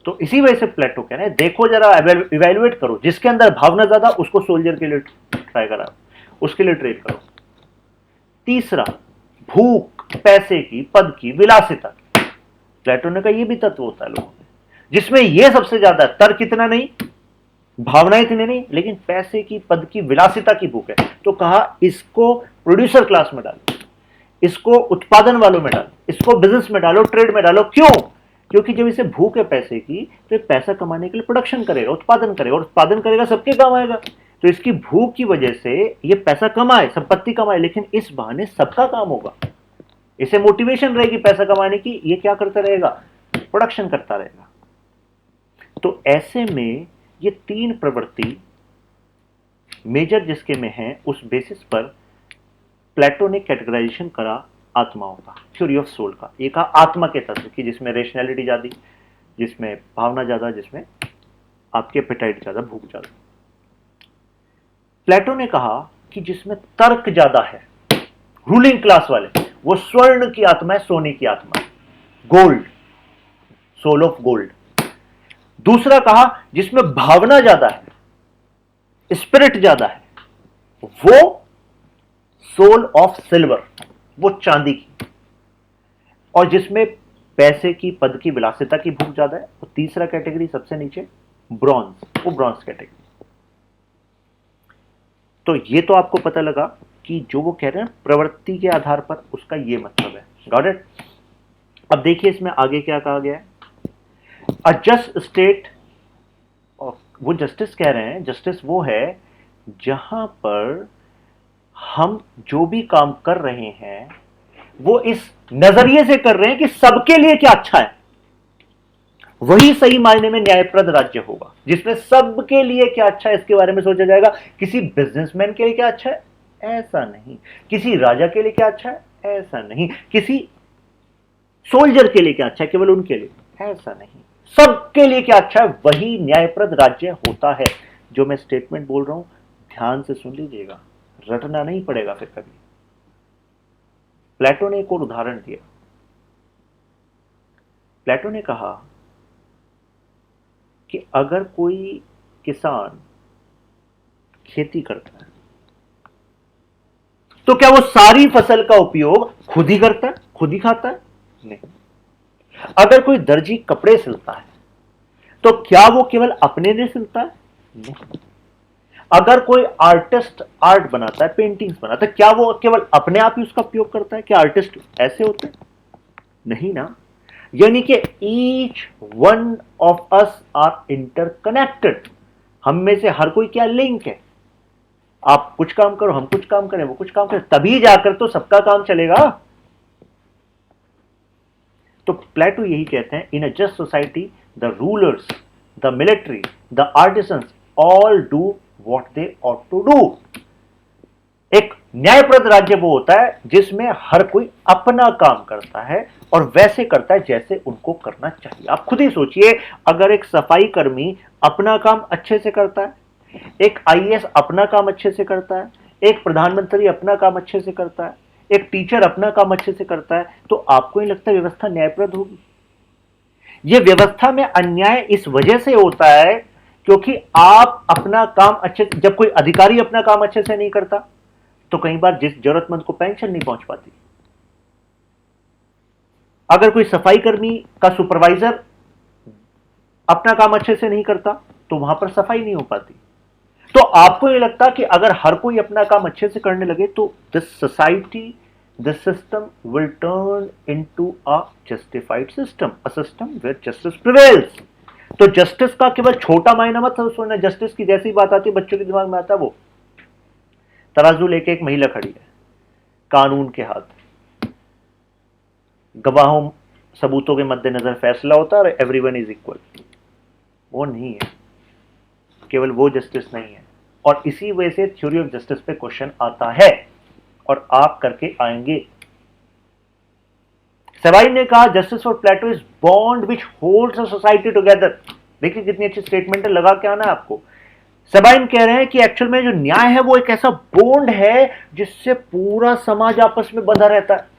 तो इसी वजह से प्लेटो कह रहे हैं देखो जरा, इवेल्युएट करो, जिसके अंदर भावना ज्यादा उसको सोल्जर के लिए ट्राई करा, उसके लिए ट्रेन करो। तीसरा, भूख, पैसे की, पद की, विलासिता। प्लेटो ने कहा ये भी तत्व होता है लोगों में, जिसमें ये सबसे ज्यादा, तर्क इतना नहीं, भावना इतनी नहीं, लेकिन पैसे की, पद की, विलासिता की भूख है। तो कहा इसको प्रोड्यूसर क्लास में डालो, इसको उत्पादन वालों में डालो, इसको बिजनेस में डालो, ट्रेड में डालो। क्यों? क्योंकि जब इसे भूख है पैसे की, तो पैसा कमाने के लिए प्रोडक्शन करेगा, उत्पादन करेगा, और उत्पादन करेगा सबके काम आएगा। तो इसकी भूख की वजह से ये पैसा कमाए, संपत्ति कमाए, लेकिन इस बहाने सबका काम होगा, इसे मोटिवेशन रहेगी पैसा कमाने की, ये क्या करता रहेगा? प्रोडक्शन करता रहेगा। तो ऐसे में ये तीन प्रवृत्ति मेजर जिसके में है, उस बेसिस पर प्लेटो ने कैटेगराइजेशन करा आत्माओं का, थ्योरी ऑफ सोल का। एक आत्मा के तत्व की, जिसमें रेशनैलिटी ज्यादा, जिसमें भावना ज्यादा, जिसमें आपके एपेटाइट ज्यादा, भूख ज्यादा। प्लेटो ने कहा कि जिसमें तर्क ज्यादा है, रूलिंग क्लास वाले, वो स्वर्ण की आत्मा है, सोने की आत्मा है, गोल्ड, सोल ऑफ गोल्ड। दूसरा कहा जिसमें भावना ज्यादा है, स्पिरिट ज्यादा है, वो सोल ऑफ सिल्वर, वो चांदी की। और जिसमें पैसे की, पद की, विलासिता की भूख ज्यादा है, वो तीसरा कैटेगरी सबसे नीचे, ब्रॉन्ज, वो ब्रॉन्ज कैटेगरी। तो ये तो आपको पता लगा कि जो वो कह रहे हैं प्रवृत्ति के आधार पर, उसका ये मतलब है। Got it? अब देखिए इसमें आगे क्या कहा गया है। अ जस्ट स्टेट, वो जस्टिस कह रहे हैं, जस्टिस वो है जहां पर हम जो भी काम कर रहे हैं वो इस नजरिए से कर रहे हैं कि सबके लिए क्या अच्छा है, वही सही मायने में न्यायप्रद राज्य होगा, जिसमें सबके लिए क्या अच्छा है इसके बारे में सोचा जाएगा। किसी बिजनेसमैन के लिए क्या अच्छा है, ऐसा नहीं। किसी राजा के लिए क्या अच्छा है, ऐसा नहीं। किसी सोल्जर के लिए क्या अच्छा है, केवल उनके लिए, ऐसा नहीं। सबके लिए क्या अच्छा है, वही न्यायप्रद राज्य होता है। जो मैं स्टेटमेंट बोल रहा हूं ध्यान से सुन लीजिएगा, रटना नहीं पड़ेगा फिर कभी। प्लेटो ने एक और उदाहरण दिया। प्लेटो ने कहा कि अगर कोई किसान खेती करता है तो क्या वो सारी फसल का उपयोग खुद ही करता है, खुद ही खाता है? नहीं। अगर कोई दर्जी कपड़े सिलता है तो क्या वो केवल अपने लिए सिलता है? नहीं। अगर कोई आर्टिस्ट आर्ट बनाता है, पेंटिंग्स बनाता है, क्या वो केवल अपने आप ही उसका उपयोग करता है? क्या आर्टिस्ट ऐसे होते हैं? नहीं ना। यानी कि each one of us are interconnected. हम में से हर कोई क्या लिंक है। आप कुछ काम करो, हम कुछ काम करें, वो कुछ काम करें, तभी जाकर तो सबका काम चलेगा। तो प्लेटो यही कहते हैं, in a just society the rulers, the military, the artisans all do what they ought to do. एक न्यायप्रद राज्य वो होता है जिसमें हर कोई अपना काम करता है और वैसे करता है जैसे उनको करना चाहिए। आप खुद ही सोचिए, अगर एक सफाई कर्मी अपना काम अच्छे से करता है, एक आईएएस अपना काम अच्छे से करता है, एक प्रधानमंत्री अपना काम अच्छे से करता है, एक टीचर अपना काम अच्छे से करता है, तो आपको नहीं लगता व्यवस्था न्यायप्रद होगी? यह व्यवस्था में अन्याय इस वजह से होता है क्योंकि आप अपना काम अच्छे, जब कोई अधिकारी अपना काम अच्छे से नहीं करता तो कई बार जिस जरूरतमंद को पेंशन नहीं पहुंच पाती। अगर कोई सफाई कर्मी का सुपरवाइजर अपना काम अच्छे से नहीं करता तो वहां पर सफाई नहीं हो पाती। तो आपको यह लगता कि अगर हर कोई अपना काम अच्छे से करने लगे तो this society, this system will turn into a justified system, a system where justice prevails. तो जस्टिस का केवल छोटा मायना मत सोचना। जस्टिस की जैसी बात आती है बच्चों के दिमाग में आता है वो तराजू लेके एक महिला खड़ी है, कानून के हाथ, गवाहों सबूतों के मद्देनजर फैसला होता है और एवरीवन इज इक्वल। वो नहीं है, केवल वो जस्टिस नहीं है। और इसी वजह से थ्योरी ऑफ जस्टिस पे क्वेश्चन आता है और आप करके आएंगे। सेवाइन ने कहा justice for Plato is bond which holds a society together. देखिए कितनी अच्छी स्टेटमेंट है, लगा के आना है आपको। सबाइन कह रहे हैं कि एक्चुअल में जो न्याय है वो एक ऐसा बॉन्ड है जिससे पूरा समाज आपस में बंधा रहता है।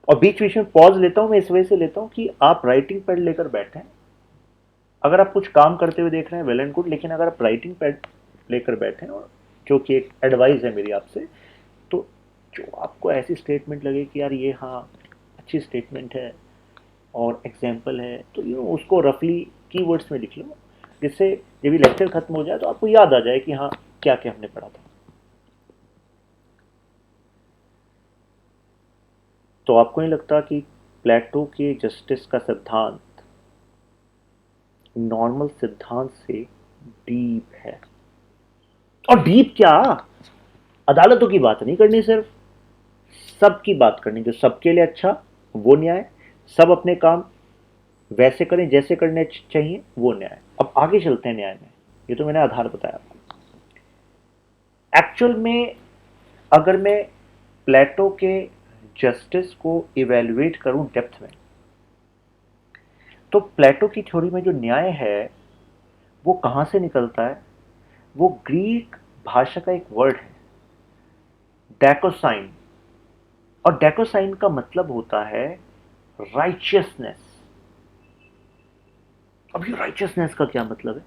और बीच बीच में पॉज लेता हूं मैं इस वजह से लेता हूं कि आप राइटिंग पैड लेकर बैठे हैं, अगर आप कुछ काम करते हुए देख रहे हैं वेल एंड गुड, लेकिन अगर आप राइटिंग पैड लेकर बैठे हैं, और जो कि एक एडवाइस है मेरी आपसे, तो जो आपको ऐसी स्टेटमेंट लगे कि यार ये हाँ अच्छी स्टेटमेंट है और एग्जाम्पल है, तो उसको रफली कीवर्ड्स में लिख लो, जिससे जब ये लेक्चर खत्म हो जाए तो आपको याद आ जाए कि हाँ क्या क्या हमने पढ़ा था। तो आपको नहीं लगता कि प्लेटो के जस्टिस का सिद्धांत नॉर्मल सिद्धांत से डीप है? और डीप क्या, अदालतों की बात नहीं करनी, सिर्फ सबकी बात करनी, जो सबके लिए अच्छा वो न्याय, सब अपने काम वैसे करें जैसे करने चाहिए वो न्याय। अब आगे चलते हैं न्याय में, ये तो मैंने आधार बताया आपको। एक्चुअल में अगर मैं प्लेटो के जस्टिस को इवेल्युएट करूं डेप्थ में, तो प्लेटो की थ्योरी में जो न्याय है वो कहां से निकलता है? वो ग्रीक भाषा का एक वर्ड है, डैकोसाइन। और डैकोसाइन का मतलब होता है राइचियसनेस। अब ये राइचियसनेस का क्या मतलब है?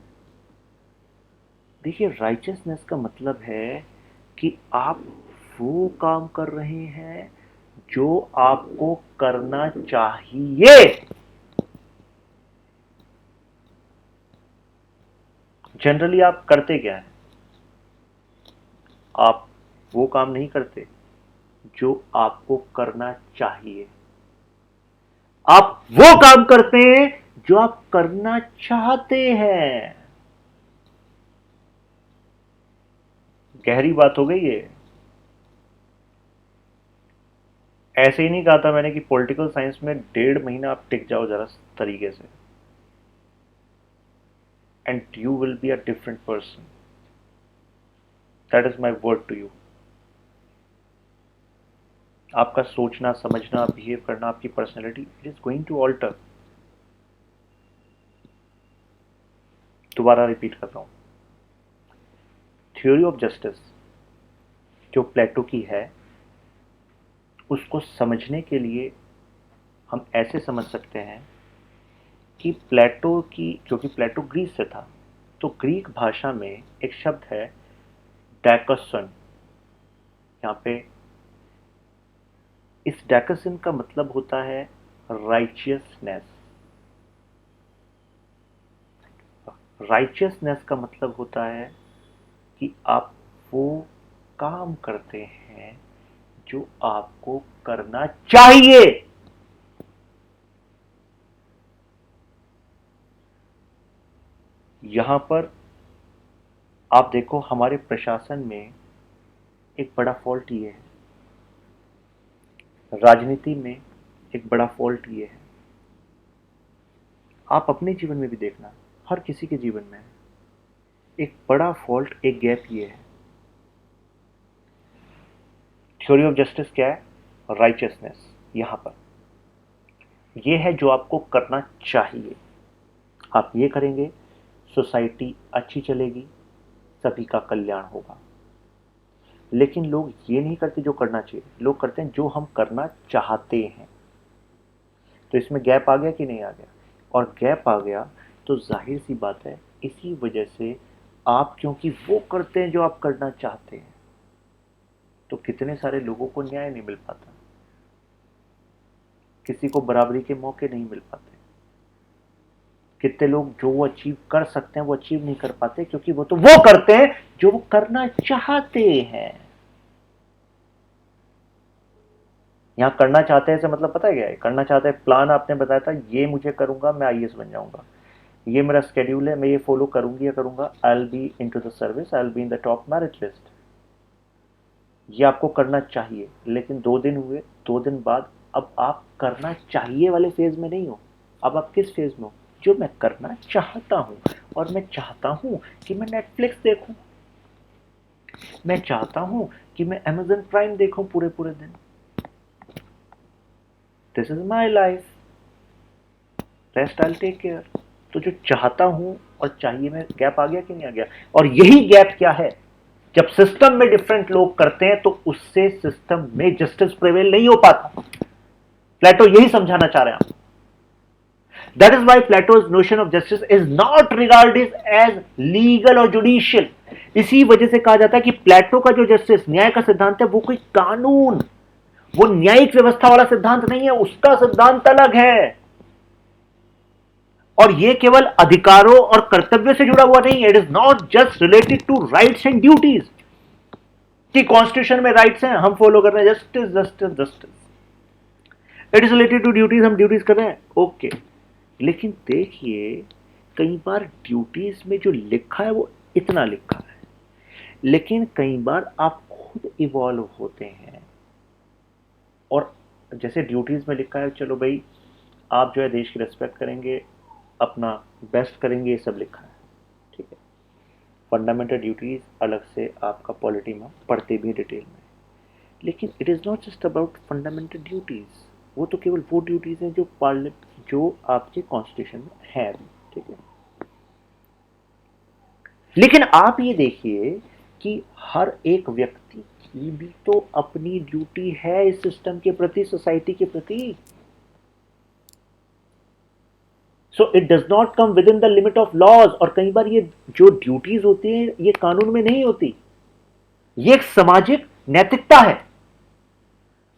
देखिए, राइचियसनेस का मतलब है कि आप वो काम कर रहे हैं जो आपको करना चाहिए। जनरली आप करते क्या है? आप वो काम नहीं करते जो आपको करना चाहिए, आप वो काम करते हैं जो आप करना चाहते हैं। गहरी बात हो गई ये। ऐसे ही नहीं कहा था मैंने कि पॉलिटिकल साइंस में 1.5 महीना आप टिक जाओ जरा तरीके से, and you will be a different person. That is my word to you. आपका सोचना, समझना, बिहेव करना, आपकी personality, it is going to alter. दोबारा रिपीट कर रहा हूं, थ्योरी ऑफ जस्टिस जो प्लेटो की है, उसको समझने के लिए हम ऐसे समझ सकते हैं कि प्लेटो की, क्योंकि प्लेटो ग्रीस से था, तो ग्रीक भाषा में एक शब्द है डैकोसन। यहाँ पे इस डैकोसन का मतलब होता है राइचियसनेस। राइचियसनेस का मतलब होता है कि आप वो काम करते हैं जो आपको करना चाहिए। यहां पर आप देखो, हमारे प्रशासन में एक बड़ा फॉल्ट ये है, राजनीति में एक बड़ा फॉल्ट ये है, आप अपने जीवन में भी देखना, हर किसी के जीवन में एक बड़ा फॉल्ट, एक गैप ये है। थ्योरी ऑफ जस्टिस क्या है? राइचियसनेस। यहां पर ये है जो आपको करना चाहिए, आप ये करेंगे सोसाइटी अच्छी चलेगी, सभी का कल्याण होगा। लेकिन लोग ये नहीं करते जो करना चाहिए, लोग करते हैं जो हम करना चाहते हैं। तो इसमें गैप आ गया कि नहीं आ गया? और गैप आ गया तो जाहिर सी बात है, इसी वजह से आप, क्योंकि वो करते हैं जो आप करना चाहते हैं, तो कितने सारे लोगों को न्याय नहीं मिल पाता, किसी को बराबरी के मौके नहीं मिल पाते, कितने लोग जो वो अचीव कर सकते हैं वो अचीव नहीं कर पाते, क्योंकि वो तो वो करते हैं जो वो करना चाहते हैं। यहां करना चाहते हैं से मतलब पता है क्या है? करना चाहते हैं, प्लान आपने बताया था, ये मुझे करूंगा, मैं आईएएस बन जाऊंगा, ये मेरा स्केड्यूल है, मैं ये फॉलो करूंगी या करूंगा, I will be into the service, I will be in the top merit list. ये आपको करना चाहिए, लेकिन 2 दिन हुए, 2 दिन बाद अब आप करना चाहिए वाले फेज में नहीं हो, अब आप किस फेज में हो? जो मैं करना चाहता हूं। और मैं चाहता हूं कि मैं नेटफ्लिक्स देखूं, मैं चाहता हूं कि मैं अमेजन प्राइम देखूं पूरे पूरे दिन। This is my life, rest I take care. तो जो चाहता हूं और चाहिए में गैप आ गया कि नहीं आ गया? और यही गैप क्या है? जब सिस्टम में डिफरेंट लोग करते हैं तो उससे सिस्टम में जस्टिस प्रिवेल नहीं हो पाता। प्लेटो यही समझाना चाह रहे हैं। That is why Plato's notion of justice is not regarded as legal or judicial. इसी वजह से कहा जाता है कि प्लेटो का जो जस्टिस न्याय का सिद्धांत है वो कोई कानून, वो न्यायिक व्यवस्था वाला सिद्धांत नहीं है, उसका सिद्धांत अलग है। और ये केवल अधिकारों और कर्तव्य से जुड़ा हुआ नहीं है। It is not just related to rights and duties कि कॉन्स्टिट्यूशन में राइट्स हैं हम फॉलो कर रहे हैं, justice justice justice. It is related to duties, हम ड्यूटीज कर रहे हैं, ओके। लेकिन देखिए कई बार ड्यूटीज में जो लिखा है वो इतना लिखा है, लेकिन कई बार आप खुद इवॉल्व होते हैं और जैसे ड्यूटीज में लिखा है चलो भाई आप जो है देश की रिस्पेक्ट करेंगे, अपना बेस्ट करेंगे, ये सब लिखा है, ठीक है। फंडामेंटल ड्यूटीज अलग से आपका पॉलिटी में पढ़ते भी डिटेल में, लेकिन it is not just about fundamental duties. वो तो केवल वो ड्यूटीज हैं जो आपके कॉन्स्टिट्यूशन में है, ठीक है। लेकिन आप ये देखिए कि हर एक व्यक्ति की भी तो अपनी ड्यूटी है इस सिस्टम के प्रति, सोसाइटी के प्रति। So it does not come within the limit of laws. और कई बार ये जो ड्यूटीज होती हैं ये कानून में नहीं होती, ये एक सामाजिक नैतिकता है,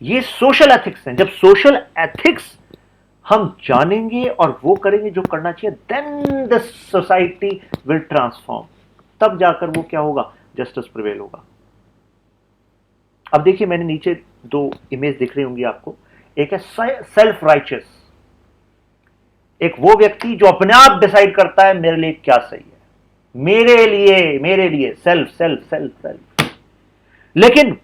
ये सोशल एथिक्स है। जब सोशल एथिक्स हम जानेंगे और वो करेंगे जो करना चाहिए, then the society will transform. तब जाकर वो क्या होगा, जस्टिस प्रिवेल होगा। अब देखिए मैंने नीचे दो इमेज दिख रही होंगी आपको। एक है सेल्फ राइचियस, एक वो व्यक्ति जो अपने आप डिसाइड करता है मेरे लिए क्या सही है, मेरे लिए सेल्फ सेल्फ सेल्फ सेल्फ। लेकिन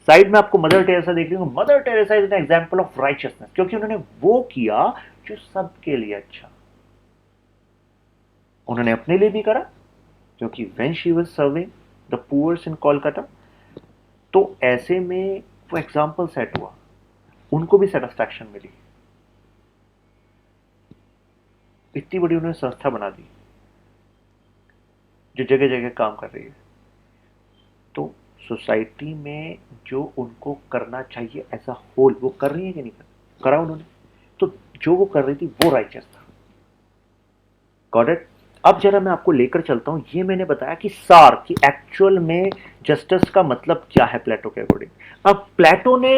साइड में आपको मदर टेरेसा देख रही हूँ। Mother Teresa is an example of righteousness, क्योंकि उन्होंने वो किया जो सबके लिए अच्छा। उन्होंने अपने लिए भी करा, क्योंकि when she was serving the poors in Kolkata, तो ऐसे में वो एग्जाम्पल सेट हुआ, उनको भी सेटिस्फैक्शन मिली। इतनी बड़ी उन्होंने संस्था बना दी जो जगह जगह काम कर रही है। तो सोसाइटी में जो उनको करना चाहिए एज अ होल वो कर रही है कि नहीं करा उन्होंने? तो जो वो कर रही थी वो राइचियस था। Got it? अब जरा मैं आपको लेकर चलता हूं। ये मैंने बताया कि सार कि एक्चुअल में जस्टिस का मतलब क्या है प्लेटो के अकॉर्डिंग। अब प्लेटो ने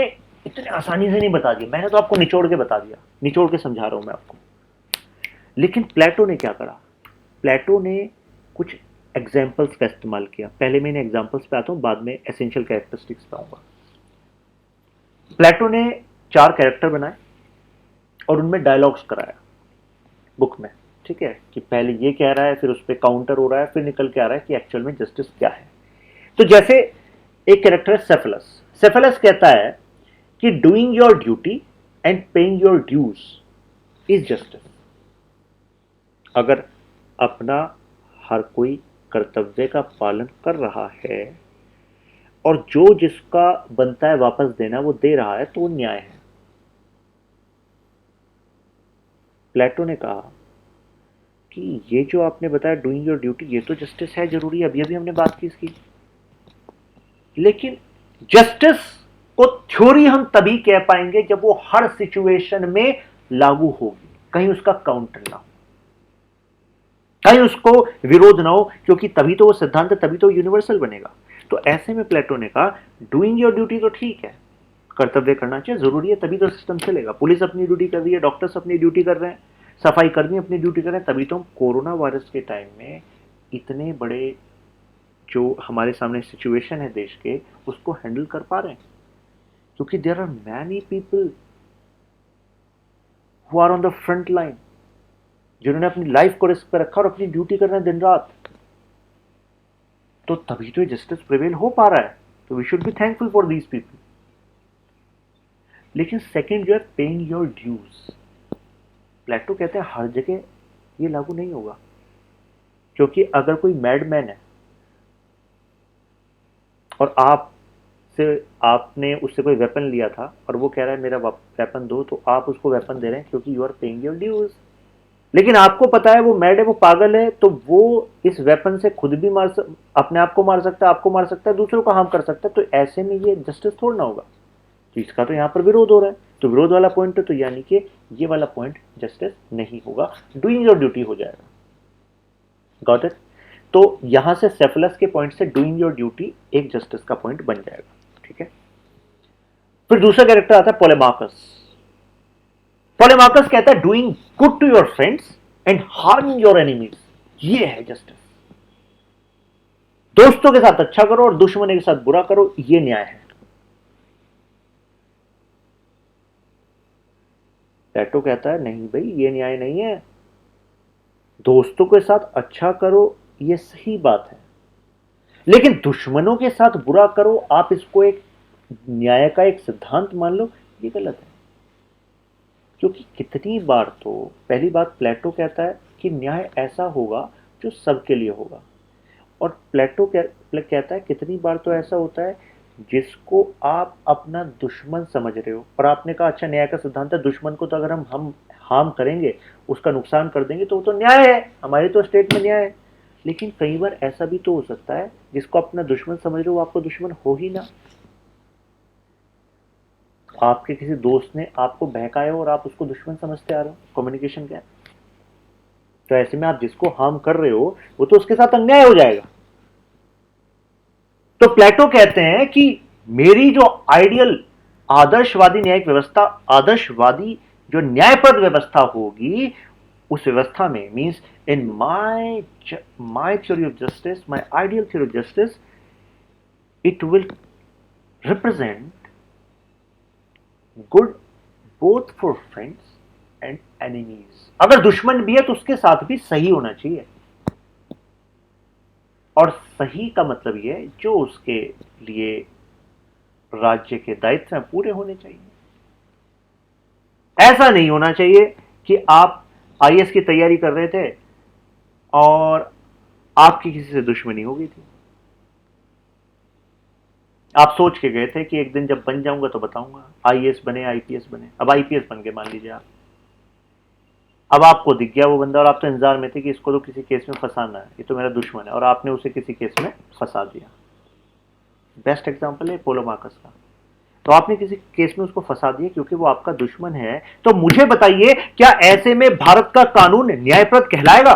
इतने आसानी से नहीं बता दिया, मैंने तो आपको निचोड़ के बता दिया, निचोड़ के समझा रहा हूं मैं आपको। लेकिन प्लेटो ने क्या करा? प्लेटो ने कुछ एग्जाम्पल्स का इस्तेमाल किया। पहले मैं इन एग्जाम्पल्स पे आता हूं, बाद में एसेंशियल कैरेक्टरिस्टिक्स पे आऊंगा। प्लेटो ने 4 कैरेक्टर बनाए और उनमें डायलॉग्स कराया बुक में, ठीक है, कि पहले ये कह रहा है, फिर उस पर काउंटर हो रहा है, फिर निकल के आ रहा है कि एक्चुअल में जस्टिस क्या है। तो जैसे एक कैरेक्टर है सेफेलस। सेफेलस कहता है कि doing your duty and paying your dues is justice. अगर अपना हर कोई कर्तव्य का पालन कर रहा है और जो जिसका बनता है वापस देना वो दे रहा है, तो वो न्याय है। प्लेटो ने कहा कि ये जो आपने बताया डूइंग योर ड्यूटी, ये तो जस्टिस है, जरूरी है, अभी अभी हमने बात की इसकी। लेकिन जस्टिस को थ्योरी हम तभी कह पाएंगे जब वो हर सिचुएशन में लागू होगी, कहीं उसका काउंटर ना हो, कहीं उसको विरोध ना हो, क्योंकि तभी तो वो सिद्धांत, तभी तो यूनिवर्सल बनेगा। तो ऐसे में प्लेटो ने कहा डूइंग योर ड्यूटी तो ठीक है, कर्तव्य करना चाहिए, जरूरी है, तभी तो सिस्टम चलेगा। पुलिस अपनी ड्यूटी कर रही है, डॉक्टर्स अपनी ड्यूटी कर रहे हैं, सफाई कर्मी अपनी ड्यूटी कर रहे हैं, तभी तो हम कोरोना वायरस के टाइम में इतने बड़े जो हमारे सामने सिचुएशन है देश के, उसको हैंडल कर पा रहे हैं, क्योंकि there are many people who are on the front line, जिन्होंने अपनी लाइफ को रिस्क पर रखा और अपनी ड्यूटी कर रहे हैं दिन रात। तो तभी तो जस्टिस प्रिवेल हो पा रहा है। तो we should be thankful for these people. लेकिन सेकंड जो है पेइंग योर ड्यूज, प्लेटो कहते हैं हर जगह ये लागू नहीं होगा, क्योंकि अगर कोई मैडमैन है और आपने उससे कोई वेपन लिया था और वो कह रहा है मेरा वेपन दो, तो आप उसको वेपन दे रहे हैं क्योंकि you are paying your dues, लेकिन आपको पता है वो मैड है, वो पागल है, तो वो इस वेपन से खुद भी अपने आप को मार सकता है, आपको मार सकता है, दूसरों को हार्म कर सकता है। तो ऐसे में ये जस्टिस थोड़ा ना होगा। तो इसका तो यहां पर विरोध हो रहा है, तो विरोध वाला पॉइंट है, तो यानी कि ये वाला पॉइंट जस्टिस नहीं होगा, डूइंग योर ड्यूटी हो जाएगा। Got it? तो यहां से सेफलस के पॉइंट से डूइंग योर ड्यूटी एक जस्टिस का पॉइंट बन जाएगा। ठीक है, फिर दूसरा कैरेक्टर आता है पोलेमार्कस। पोलेमार्कस कहता है doing good to your friends and harming your enemies, ये है जस्टिस। दोस्तों के साथ अच्छा करो और दुश्मन के साथ बुरा करो, ये न्याय है। प्लेटो कहता है नहीं भाई, ये न्याय नहीं है। दोस्तों के साथ अच्छा करो, ये सही बात है, लेकिन दुश्मनों के साथ बुरा करो, आप इसको एक न्याय का एक सिद्धांत मान लो, ये गलत है। क्योंकि कितनी बार, तो पहली बात प्लेटो कहता है कि न्याय ऐसा होगा जो सबके लिए होगा, और प्लेटो कहता है कितनी बार तो ऐसा होता है जिसको आप अपना दुश्मन समझ रहे हो, और आपने कहा अच्छा न्याय का सिद्धांत है, दुश्मन को तो अगर हम हार्म करेंगे, उसका नुकसान कर देंगे, तो वो तो न्याय है, हमारे तो स्टेट में न्याय है। लेकिन कई बार ऐसा भी तो हो सकता है जिसको अपना दुश्मन समझ रहे हो, आपको दुश्मन हो ही ना। आपके किसी दोस्त ने आपको बहकाया और आप उसको दुश्मन समझते आ रहे हो, कम्युनिकेशन गैप। तो ऐसे में आप जिसको हार्म कर रहे हो वो तो उसके साथ अन्याय हो जाएगा। तो प्लेटो कहते हैं कि मेरी जो आइडियल आदर्शवादी न्यायिक व्यवस्था, आदर्शवादी जो न्यायप्रद व्यवस्था होगी, उस व्यवस्था में means in my theory of justice, my ideal theory of justice, it will represent good both for friends and enemies. अगर दुश्मन भी है तो उसके साथ भी सही होना चाहिए, और सही का मतलब यह है जो उसके लिए राज्य के दायित्व पूरे होने चाहिए। ऐसा नहीं होना चाहिए कि आप आईएएस की तैयारी कर रहे थे और आपकी किसी से दुश्मनी हो गई थी, आप सोच के गए थे कि एक दिन जब बन जाऊंगा तो बताऊंगा, आईएएस बने, आईपीएस बने, अब आईपीएस बन के मान लीजिए आप, अब आपको दिख गया वो बंदा और आप तो इंतजार में थे कि इसको तो किसी केस में फंसाना है, ये तो मेरा दुश्मन है, और आपने उसे किसी केस में फंसा दिया। बेस्ट एग्जांपल है पोलोमार्कस का। तो आपने किसी केस में उसको फंसा दिया क्योंकि वो आपका दुश्मन है। तो मुझे बताइए, क्या ऐसे में भारत का कानून न्यायप्रद कहलाएगा?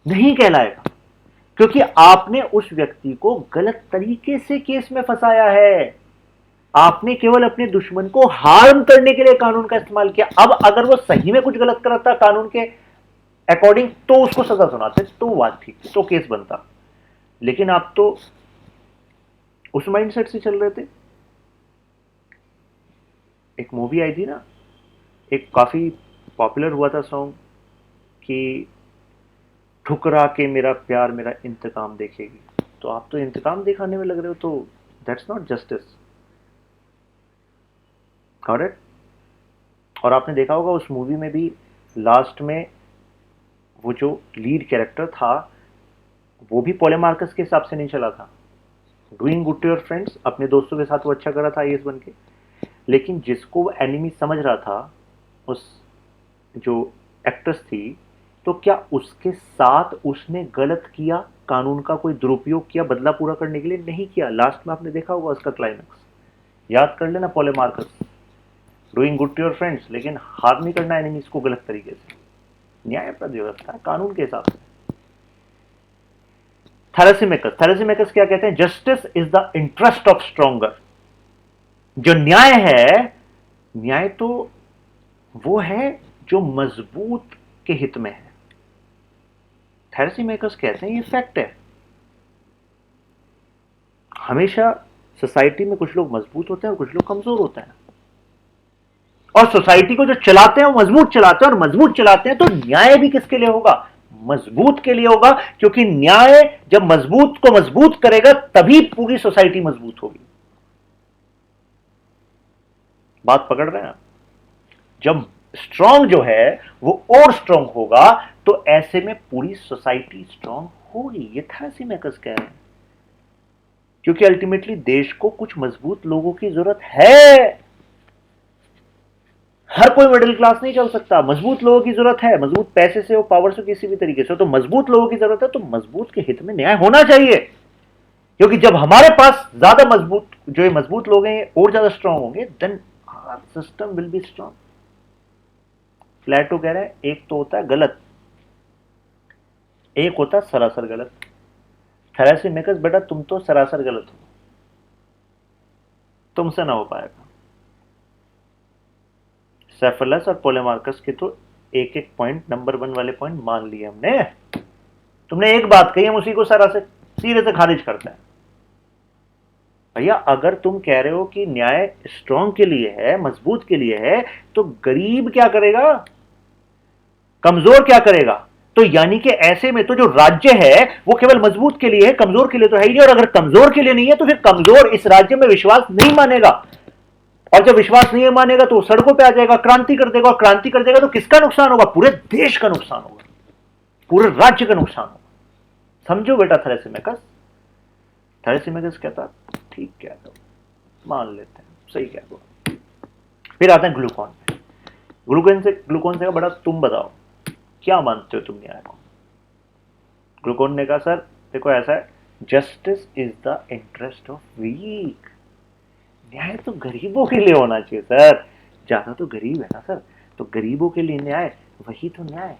नहीं कहलाएगा, क्योंकि आपने उस व्यक्ति को गलत तरीके से केस में फंसाया है। आपने केवल अपने दुश्मन को हार्म करने के लिए कानून का इस्तेमाल किया। अब अगर वो सही में कुछ गलत करता कानून के अकॉर्डिंग तो उसको सजा सुनाते, तो बात ठीक, तो केस बनता। लेकिन आप तो उस माइंडसेट से चल रहे थे। एक मूवी आई थी ना, एक काफी पॉपुलर हुआ था सॉन्ग कि ठुकरा के मेरा प्यार मेरा इंतकाम देखेगी, तो आप तो इंतकाम दिखाने में लग रहे हो, तो दैट्स नॉट जस्टिस। करेक्ट? और आपने देखा होगा उस मूवी में भी लास्ट में वो जो लीड कैरेक्टर था वो भी पोलेमार्कस के हिसाब से नहीं चला था। Doing good to your friends, अपने दोस्तों के साथ वो अच्छा कर रहा था आईएएस बन के, लेकिन जिसको वो एनिमी समझ रहा था, उस जो एक्ट्रेस थी, तो क्या उसके साथ उसने गलत किया, कानून का कोई दुरुपयोग किया बदला पूरा करने के लिए? नहीं किया। लास्ट में आपने देखा होगा उसका क्लाइमैक्स, याद कर लेना Polemarchus. Doing good to your friends, लेकिन हार्म नहीं करना एनिमीज को गलत तरीके से। न्यायप्रद व्यवस्था कानून के हिसाब से। थैलेसीमेकस क्या कहते हैं? Justice is the interest of stronger. जो न्याय है, न्याय तो वो है जो मजबूत के हित में है। थैलेसीमेकस कहते हैं ये फैक्ट है। हमेशा सोसाइटी में कुछ लोग मजबूत होते हैं और कुछ लोग कमजोर होते हैं, और सोसाइटी को जो चलाते हैं वो मजबूत चलाते हैं, और मजबूत चलाते हैं तो न्याय भी किसके लिए होगा? मजबूत के लिए होगा, क्योंकि न्याय जब मजबूत को मजबूत करेगा तभी पूरी सोसाइटी मजबूत होगी। बात पकड़ रहे हैं आप? जब स्ट्रांग जो है वो और स्ट्रांग होगा तो ऐसे में पूरी सोसाइटी स्ट्रांग होगी। ये थैलेसीमेकस कह रहे हैं, क्योंकि अल्टीमेटली देश को कुछ मजबूत लोगों की जरूरत है। हर कोई मिडिल क्लास नहीं चल सकता, मजबूत लोगों की जरूरत है, मजबूत पैसे से हो, पावर से, किसी भी तरीके से, तो मजबूत लोगों की जरूरत है, तो मजबूत के हित में न्याय होना चाहिए। क्योंकि जब हमारे पास ज्यादा मजबूत, जो ये मजबूत लोग हैं और ज्यादा स्ट्रांग होंगे, then system will be strong. Plato कह रहे हैं एक तो होता है गलत, एक होता है सरासर गलत। थैलेसीमिकस बेटा तुम तो सरासर गलत हो, तुमसे ना हो पाएगा। सेफलस और पोलेमार्कस के तो एक एक पॉइंट, नंबर 1 वाले पॉइंट मान लिए हमने। तुमने एक बात कही, हम उसी को सीधे से खारिज करते हैं। भैया अगर तुम कह रहे हो कि न्याय स्ट्रांग के लिए है, मजबूत के लिए है, तो गरीब क्या करेगा, कमजोर क्या करेगा? तो यानी कि ऐसे में तो जो राज्य है वो केवल मजबूत के लिए है, कमजोर के लिए तो है ही नहीं। और अगर कमजोर के लिए नहीं है तो फिर कमजोर इस राज्य में विश्वास नहीं मानेगा, और जब विश्वास नहीं मानेगा तो सड़कों पे आ जाएगा, क्रांति कर देगा, और क्रांति कर देगा तो किसका नुकसान होगा? पूरे देश का नुकसान होगा, पूरे राज्य का नुकसान होगा। समझो बेटा थैलेसीमिकस। थैलेसीमिकस कहता ठीक कह दो, मान लेते हैं, सही कह दो। फिर आते हैं ग्लूकॉन पे। ग्लूकॉन से बड़ा तुम बताओ क्या मानते हो तुम न्याय को? ग्लूकॉन ने कहा सर देखो ऐसा है, justice is the interest of weak. न्याय तो गरीबों के लिए होना चाहिए सर, ज्यादा तो गरीब है ना सर, तो गरीबों के लिए न्याय, वही तो न्याय।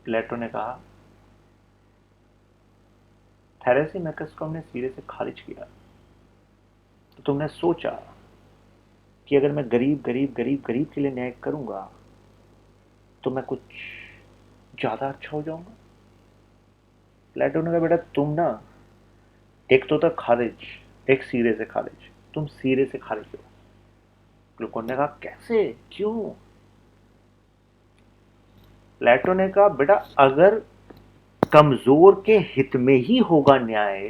प्लेटो ने कहा, थैलेसीमिकस को हमने सिरे से खारिज किया, तो तुमने सोचा कि अगर मैं गरीब गरीब गरीब गरीब के लिए न्याय करूंगा तो मैं कुछ ज्यादा अच्छा हो जाऊंगा। प्लेटो ने कहा बेटा तुम ना, एक तो था खारिज, एक सिरे से खारिज, तुम सिरे से खारिज हो। ग्लूकॉन ने कहा कैसे, क्यों? प्लेटो ने कहा बेटा अगर कमजोर के हित में ही होगा न्याय,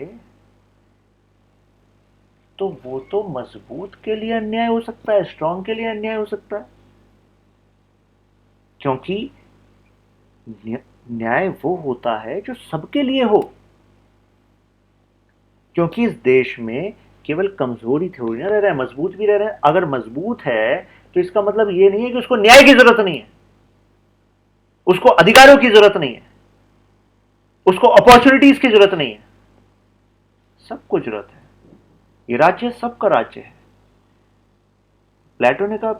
तो वो तो मजबूत के लिए अन्याय हो सकता है, स्ट्रांग के लिए अन्याय हो सकता है। क्योंकि न्याय वो होता है जो सबके लिए हो। क्योंकि इस देश में केवल कमजोर ही थोड़ी ना रह रहा है, मजबूत भी रह रहा है। अगर मजबूत है तो इसका मतलब ये नहीं है कि उसको न्याय की जरूरत नहीं है, उसको अधिकारों की जरूरत नहीं है, उसको अपॉर्चुनिटीज की जरूरत नहीं है, सबको जरूरत है। ये राज्य सबका राज्य है। प्लेटो ने कहा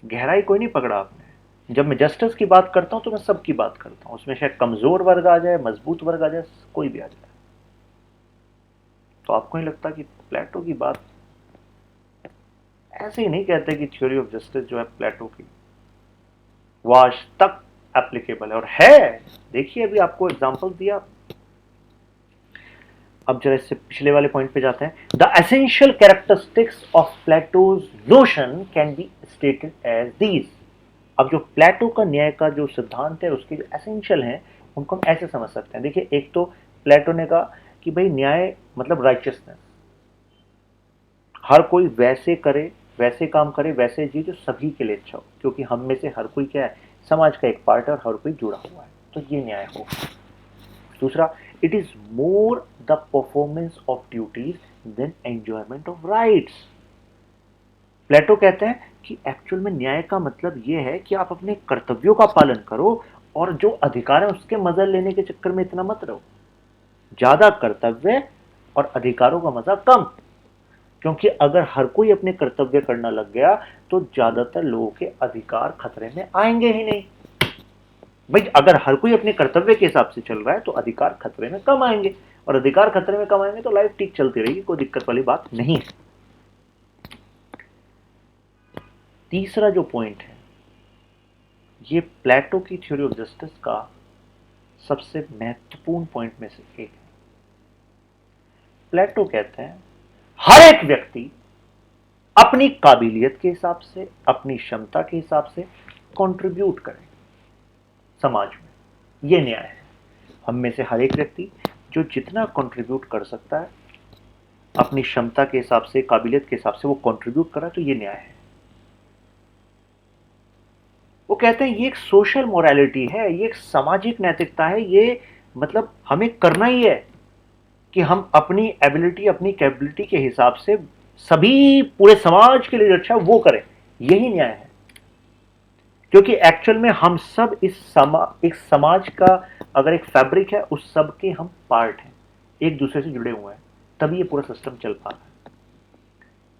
गहराई कोई नहीं पकड़ा आपने, जब मैं जस्टिस की बात करता हूं तो मैं सबकी बात करता हूं, उसमें शायद कमजोर वर्ग आ जाए, मजबूत वर्ग आ जाए, कोई भी आ जाए। तो आपको नहीं लगता कि प्लेटो की बात ऐसे ही नहीं कहते कि थ्योरी ऑफ जस्टिस जो है प्लेटो की वो आज तक एप्लीकेबल है? और है, देखिए अभी आपको एग्जांपल दिया। अब जरा इससे पिछले वाले पॉइंट पे जाते हैं। The essential characteristics of Plato's notion can be stated as these. अब जो प्लेटो का न्याय का जो सिद्धांत है, उसके जो एसेंशियल हैं, उनको हम ऐसे समझ सकते हैं। देखिए एक तो प्लेटो ने कहा कि भाई न्याय मतलब राइचियसनेस, हर कोई वैसे करे, वैसे काम करे, वैसे जी जो सभी के लिए अच्छा हो, क्योंकि हम में से हर कोई क्या है, समाज का एक पार्ट है और हर कोई जुड़ा हुआ है, तो ये न्याय हो। दूसरा, it is more the performance of duties than enjoyment of rights. Plato कहते हैं कि एक्चुअल में न्याय का मतलब यह है कि आप अपने कर्तव्यों का पालन करो, और जो अधिकार है उसके मजा लेने के चक्कर में इतना मत रहो। ज्यादा कर्तव्य और अधिकारों का मजा कम, क्योंकि अगर हर कोई अपने कर्तव्य करना लग गया तो ज्यादातर लोगों के अधिकार खतरे में आएंगे ही नहीं। भाई अगर हर कोई अपने कर्तव्य के हिसाब से चल रहा है तो अधिकार खतरे में कम आएंगे, और अधिकार खतरे में कम आएंगे तो लाइफ ठीक चलती रहेगी, कोई दिक्कत वाली बात नहीं है। तीसरा जो पॉइंट है, ये प्लेटो की थ्योरी ऑफ जस्टिस का सबसे महत्वपूर्ण पॉइंट में से एक है। प्लेटो कहते हैं हर एक व्यक्ति अपनी काबिलियत के हिसाब से, अपनी क्षमता के हिसाब से कंट्रीब्यूट करे समाज में, यह न्याय है। हम में से हर एक व्यक्ति जो जितना कंट्रीब्यूट कर सकता है अपनी क्षमता के हिसाब से, काबिलियत के हिसाब से, वो कंट्रीब्यूट करा, तो ये न्याय है। वो कहते हैं ये एक सोशल मोरालिटी है, ये एक सामाजिक नैतिकता है, ये मतलब हमें करना ही है कि हम अपनी एबिलिटी, अपनी कैपेबिलिटी के हिसाब से सभी पूरे समाज के लिए जो अच्छा वो करे, यही न्याय है। क्योंकि एक्चुअल में हम सब एक समाज का अगर एक फैब्रिक है, उस सब के हम पार्ट हैं, एक दूसरे से जुड़े हुए हैं, तभी ये पूरा सिस्टम चल पा रहा है।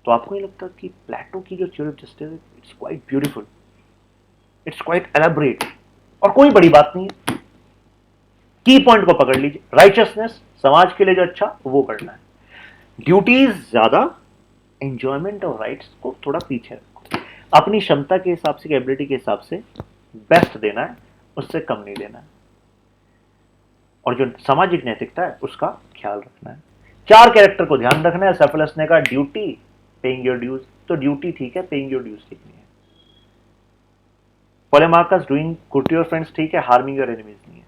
तो आपको नहीं लगता कि प्लेटो की जो theory of justice it's quite beautiful, it's quite elaborate, और कोई बड़ी बात नहीं है। की पॉइंट को पकड़ लीजिए, राइचसनेस, समाज के लिए जो अच्छा वो करना है, ड्यूटीज ज्यादा, एंजॉयमेंट और राइट्स को थोड़ा पीछे रखो, अपनी क्षमता के हिसाब से, एबिलिटी के हिसाब से बेस्ट देना है, उससे कम नहीं देना है, और जो सामाजिक नैतिकता है उसका ख्याल रखना है। चार कैरेक्टर को ध्यान रखना है। सेफलस ने कहा ड्यूटी, पेइंग योर ड्यूज, तो ड्यूटी ठीक है, पेइंग योर ड्यूज ठीक नहीं है। Polemarchus doing good to your friends ठीक है, हार्मिंग योर एनिमीज नहीं है।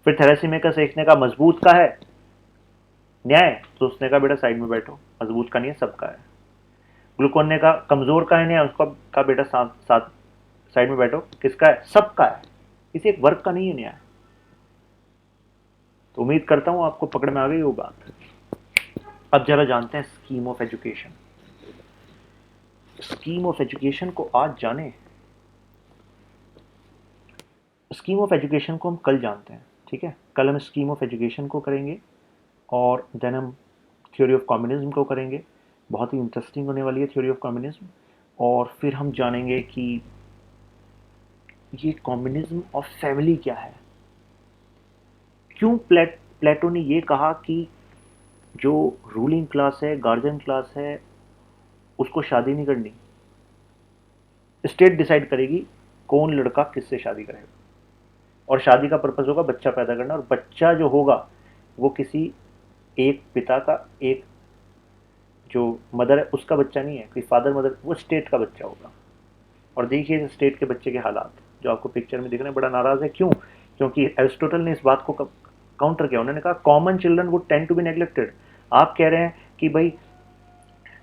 फिर थेरेसीमेकस एक ने कहा मजबूत का है न्याय, तो उसने कहा बेटा साइड में बैठो, मजबूत का नहीं है, सबका है। ग्लूकोन ने कहा कमजोर का है न्याय, उसको कहा बेटा साथ साथ साइड में बैठो, किसका है, सबका है, किसी एक वर्ग का नहीं है न्याय। तो उम्मीद करता हूं आपको पकड़ में आ गई वो बात। अब जरा जानते हैं scheme of education. Scheme of education को आज जाने, स्कीम ऑफ एजुकेशन को हम कल जानते हैं, ठीक है। कल हम स्कीम ऑफ एजुकेशन को करेंगे, और देन हम थ्योरी ऑफ कम्युनिज्म को करेंगे। बहुत ही इंटरेस्टिंग होने वाली है थ्योरी ऑफ कम्युनिज्म। और फिर हम जानेंगे कि ये कम्युनिज्म ऑफ फैमिली क्या है, क्यों प्लेटो ने ये कहा कि जो रूलिंग क्लास है, गार्जियन क्लास है, उसको शादी नहीं करनी, स्टेट डिसाइड करेगी कौन लड़का किससे शादी करेगा, और शादी का पर्पस होगा बच्चा पैदा करना, और बच्चा जो होगा वो किसी एक पिता का, एक जो मदर है उसका बच्चा नहीं है, कोई फादर मदर, वो स्टेट का बच्चा होगा। और देखिए स्टेट के बच्चे के हालात जो आपको पिक्चर में दिख रहे हैं, बड़ा नाराज है, क्यों? क्योंकि एरिस्टोटल ने इस बात को काउंटर किया, उन्होंने कहा common children would tend to be neglected. आप कह रहे हैं कि भाई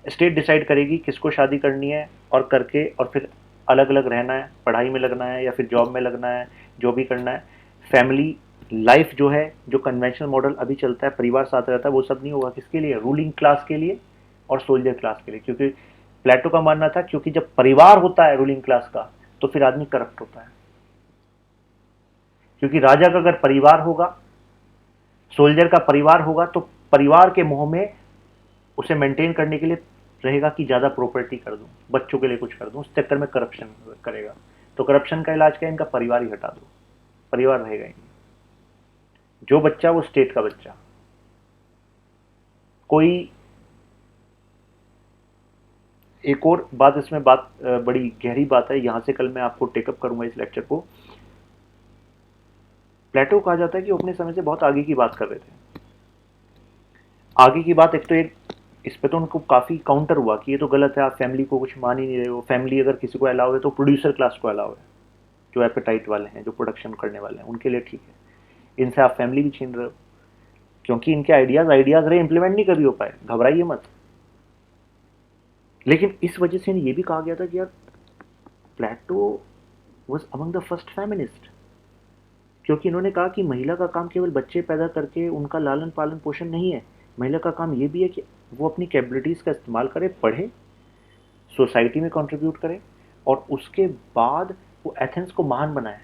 स्टेट डिसाइड करेगी किसको शादी करनी है, और करके और फिर अलग अलग रहना है, पढ़ाई में लगना है या फिर जॉब में लगना है, जो भी करना है। फैमिली लाइफ जो है, जो कन्वेंशनल मॉडल अभी चलता है, परिवार साथ रहता है, वो सब नहीं होगा। किसके लिए? रूलिंग क्लास के लिए और सोल्जर क्लास के लिए। क्योंकि प्लेटो का मानना था क्योंकि जब परिवार होता है रूलिंग क्लास का, तो फिर आदमी करप्ट होता है। क्योंकि राजा का अगर परिवार होगा, सोल्जर का परिवार होगा, तो परिवार के मोह में उसे मेंटेन करने के लिए रहेगा कि ज़्यादा प्रॉपर्टी कर दूं, बच्चों के लिए कुछ कर दूं, उस चक्कर में करप्शन करेगा। तो करप्शन का इलाज क्या है? इनका परिवार ही हटा दो, परिवार रहेगा ही नहीं। जो बच्चा वो स्टेट का बच्चा। कोई एक और बात इसमें, बात बड़ी गहरी बात है, यहां से कल मैं आपको टेकअप करूंगा इस लेक्चर को। प्लेटो कहा जाता है कि वो अपने समय से बहुत आगे की बात कर रहे थे। आगे की बात, एक तो एक इस पे तो उनको काफ़ी काउंटर हुआ कि ये तो गलत है, आप फैमिली को कुछ मान ही नहीं रहे हो। फैमिली अगर किसी को अलाउ है तो प्रोड्यूसर क्लास को अलाउ है, जो एपेटाइट वाले हैं, जो प्रोडक्शन करने वाले हैं, उनके लिए ठीक है। इनसे आप फैमिली भी छीन रहे हो, क्योंकि इनके आइडियाज़ रहे, इंप्लीमेंट नहीं कभी हो पाए, घबराइए मत। लेकिन इस वजह से ये भी कहा गया था कि यार Plato was among the first feminist, क्योंकि इन्होंने कहा कि महिला का काम केवल बच्चे पैदा करके उनका लालन पालन पोषण नहीं है, महिला का काम ये भी है कि वो अपनी कैपेबिलिटीज़ का इस्तेमाल करे, पढ़े, सोसाइटी में कंट्रीब्यूट करे, और उसके बाद वो एथेंस को महान बनाए।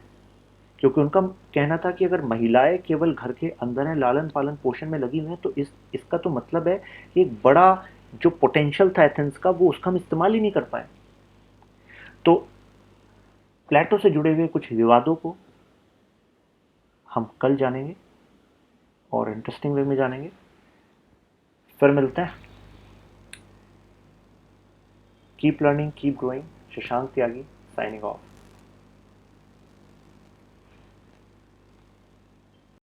क्योंकि उनका कहना था कि अगर महिलाएं केवल घर के अंदर हैं, लालन पालन पोषण में लगी हुई हैं, तो इसका तो मतलब है कि एक बड़ा जो पोटेंशियल था एथेंस का, वो उसका हम इस्तेमाल ही नहीं कर पाए। तो प्लेटो से जुड़े हुए कुछ विवादों को हम कल जानेंगे, और इंटरेस्टिंग वे में जानेंगे। फिर मिलते हैं। Keep learning, keep growing. Shashank Tyagi signing of.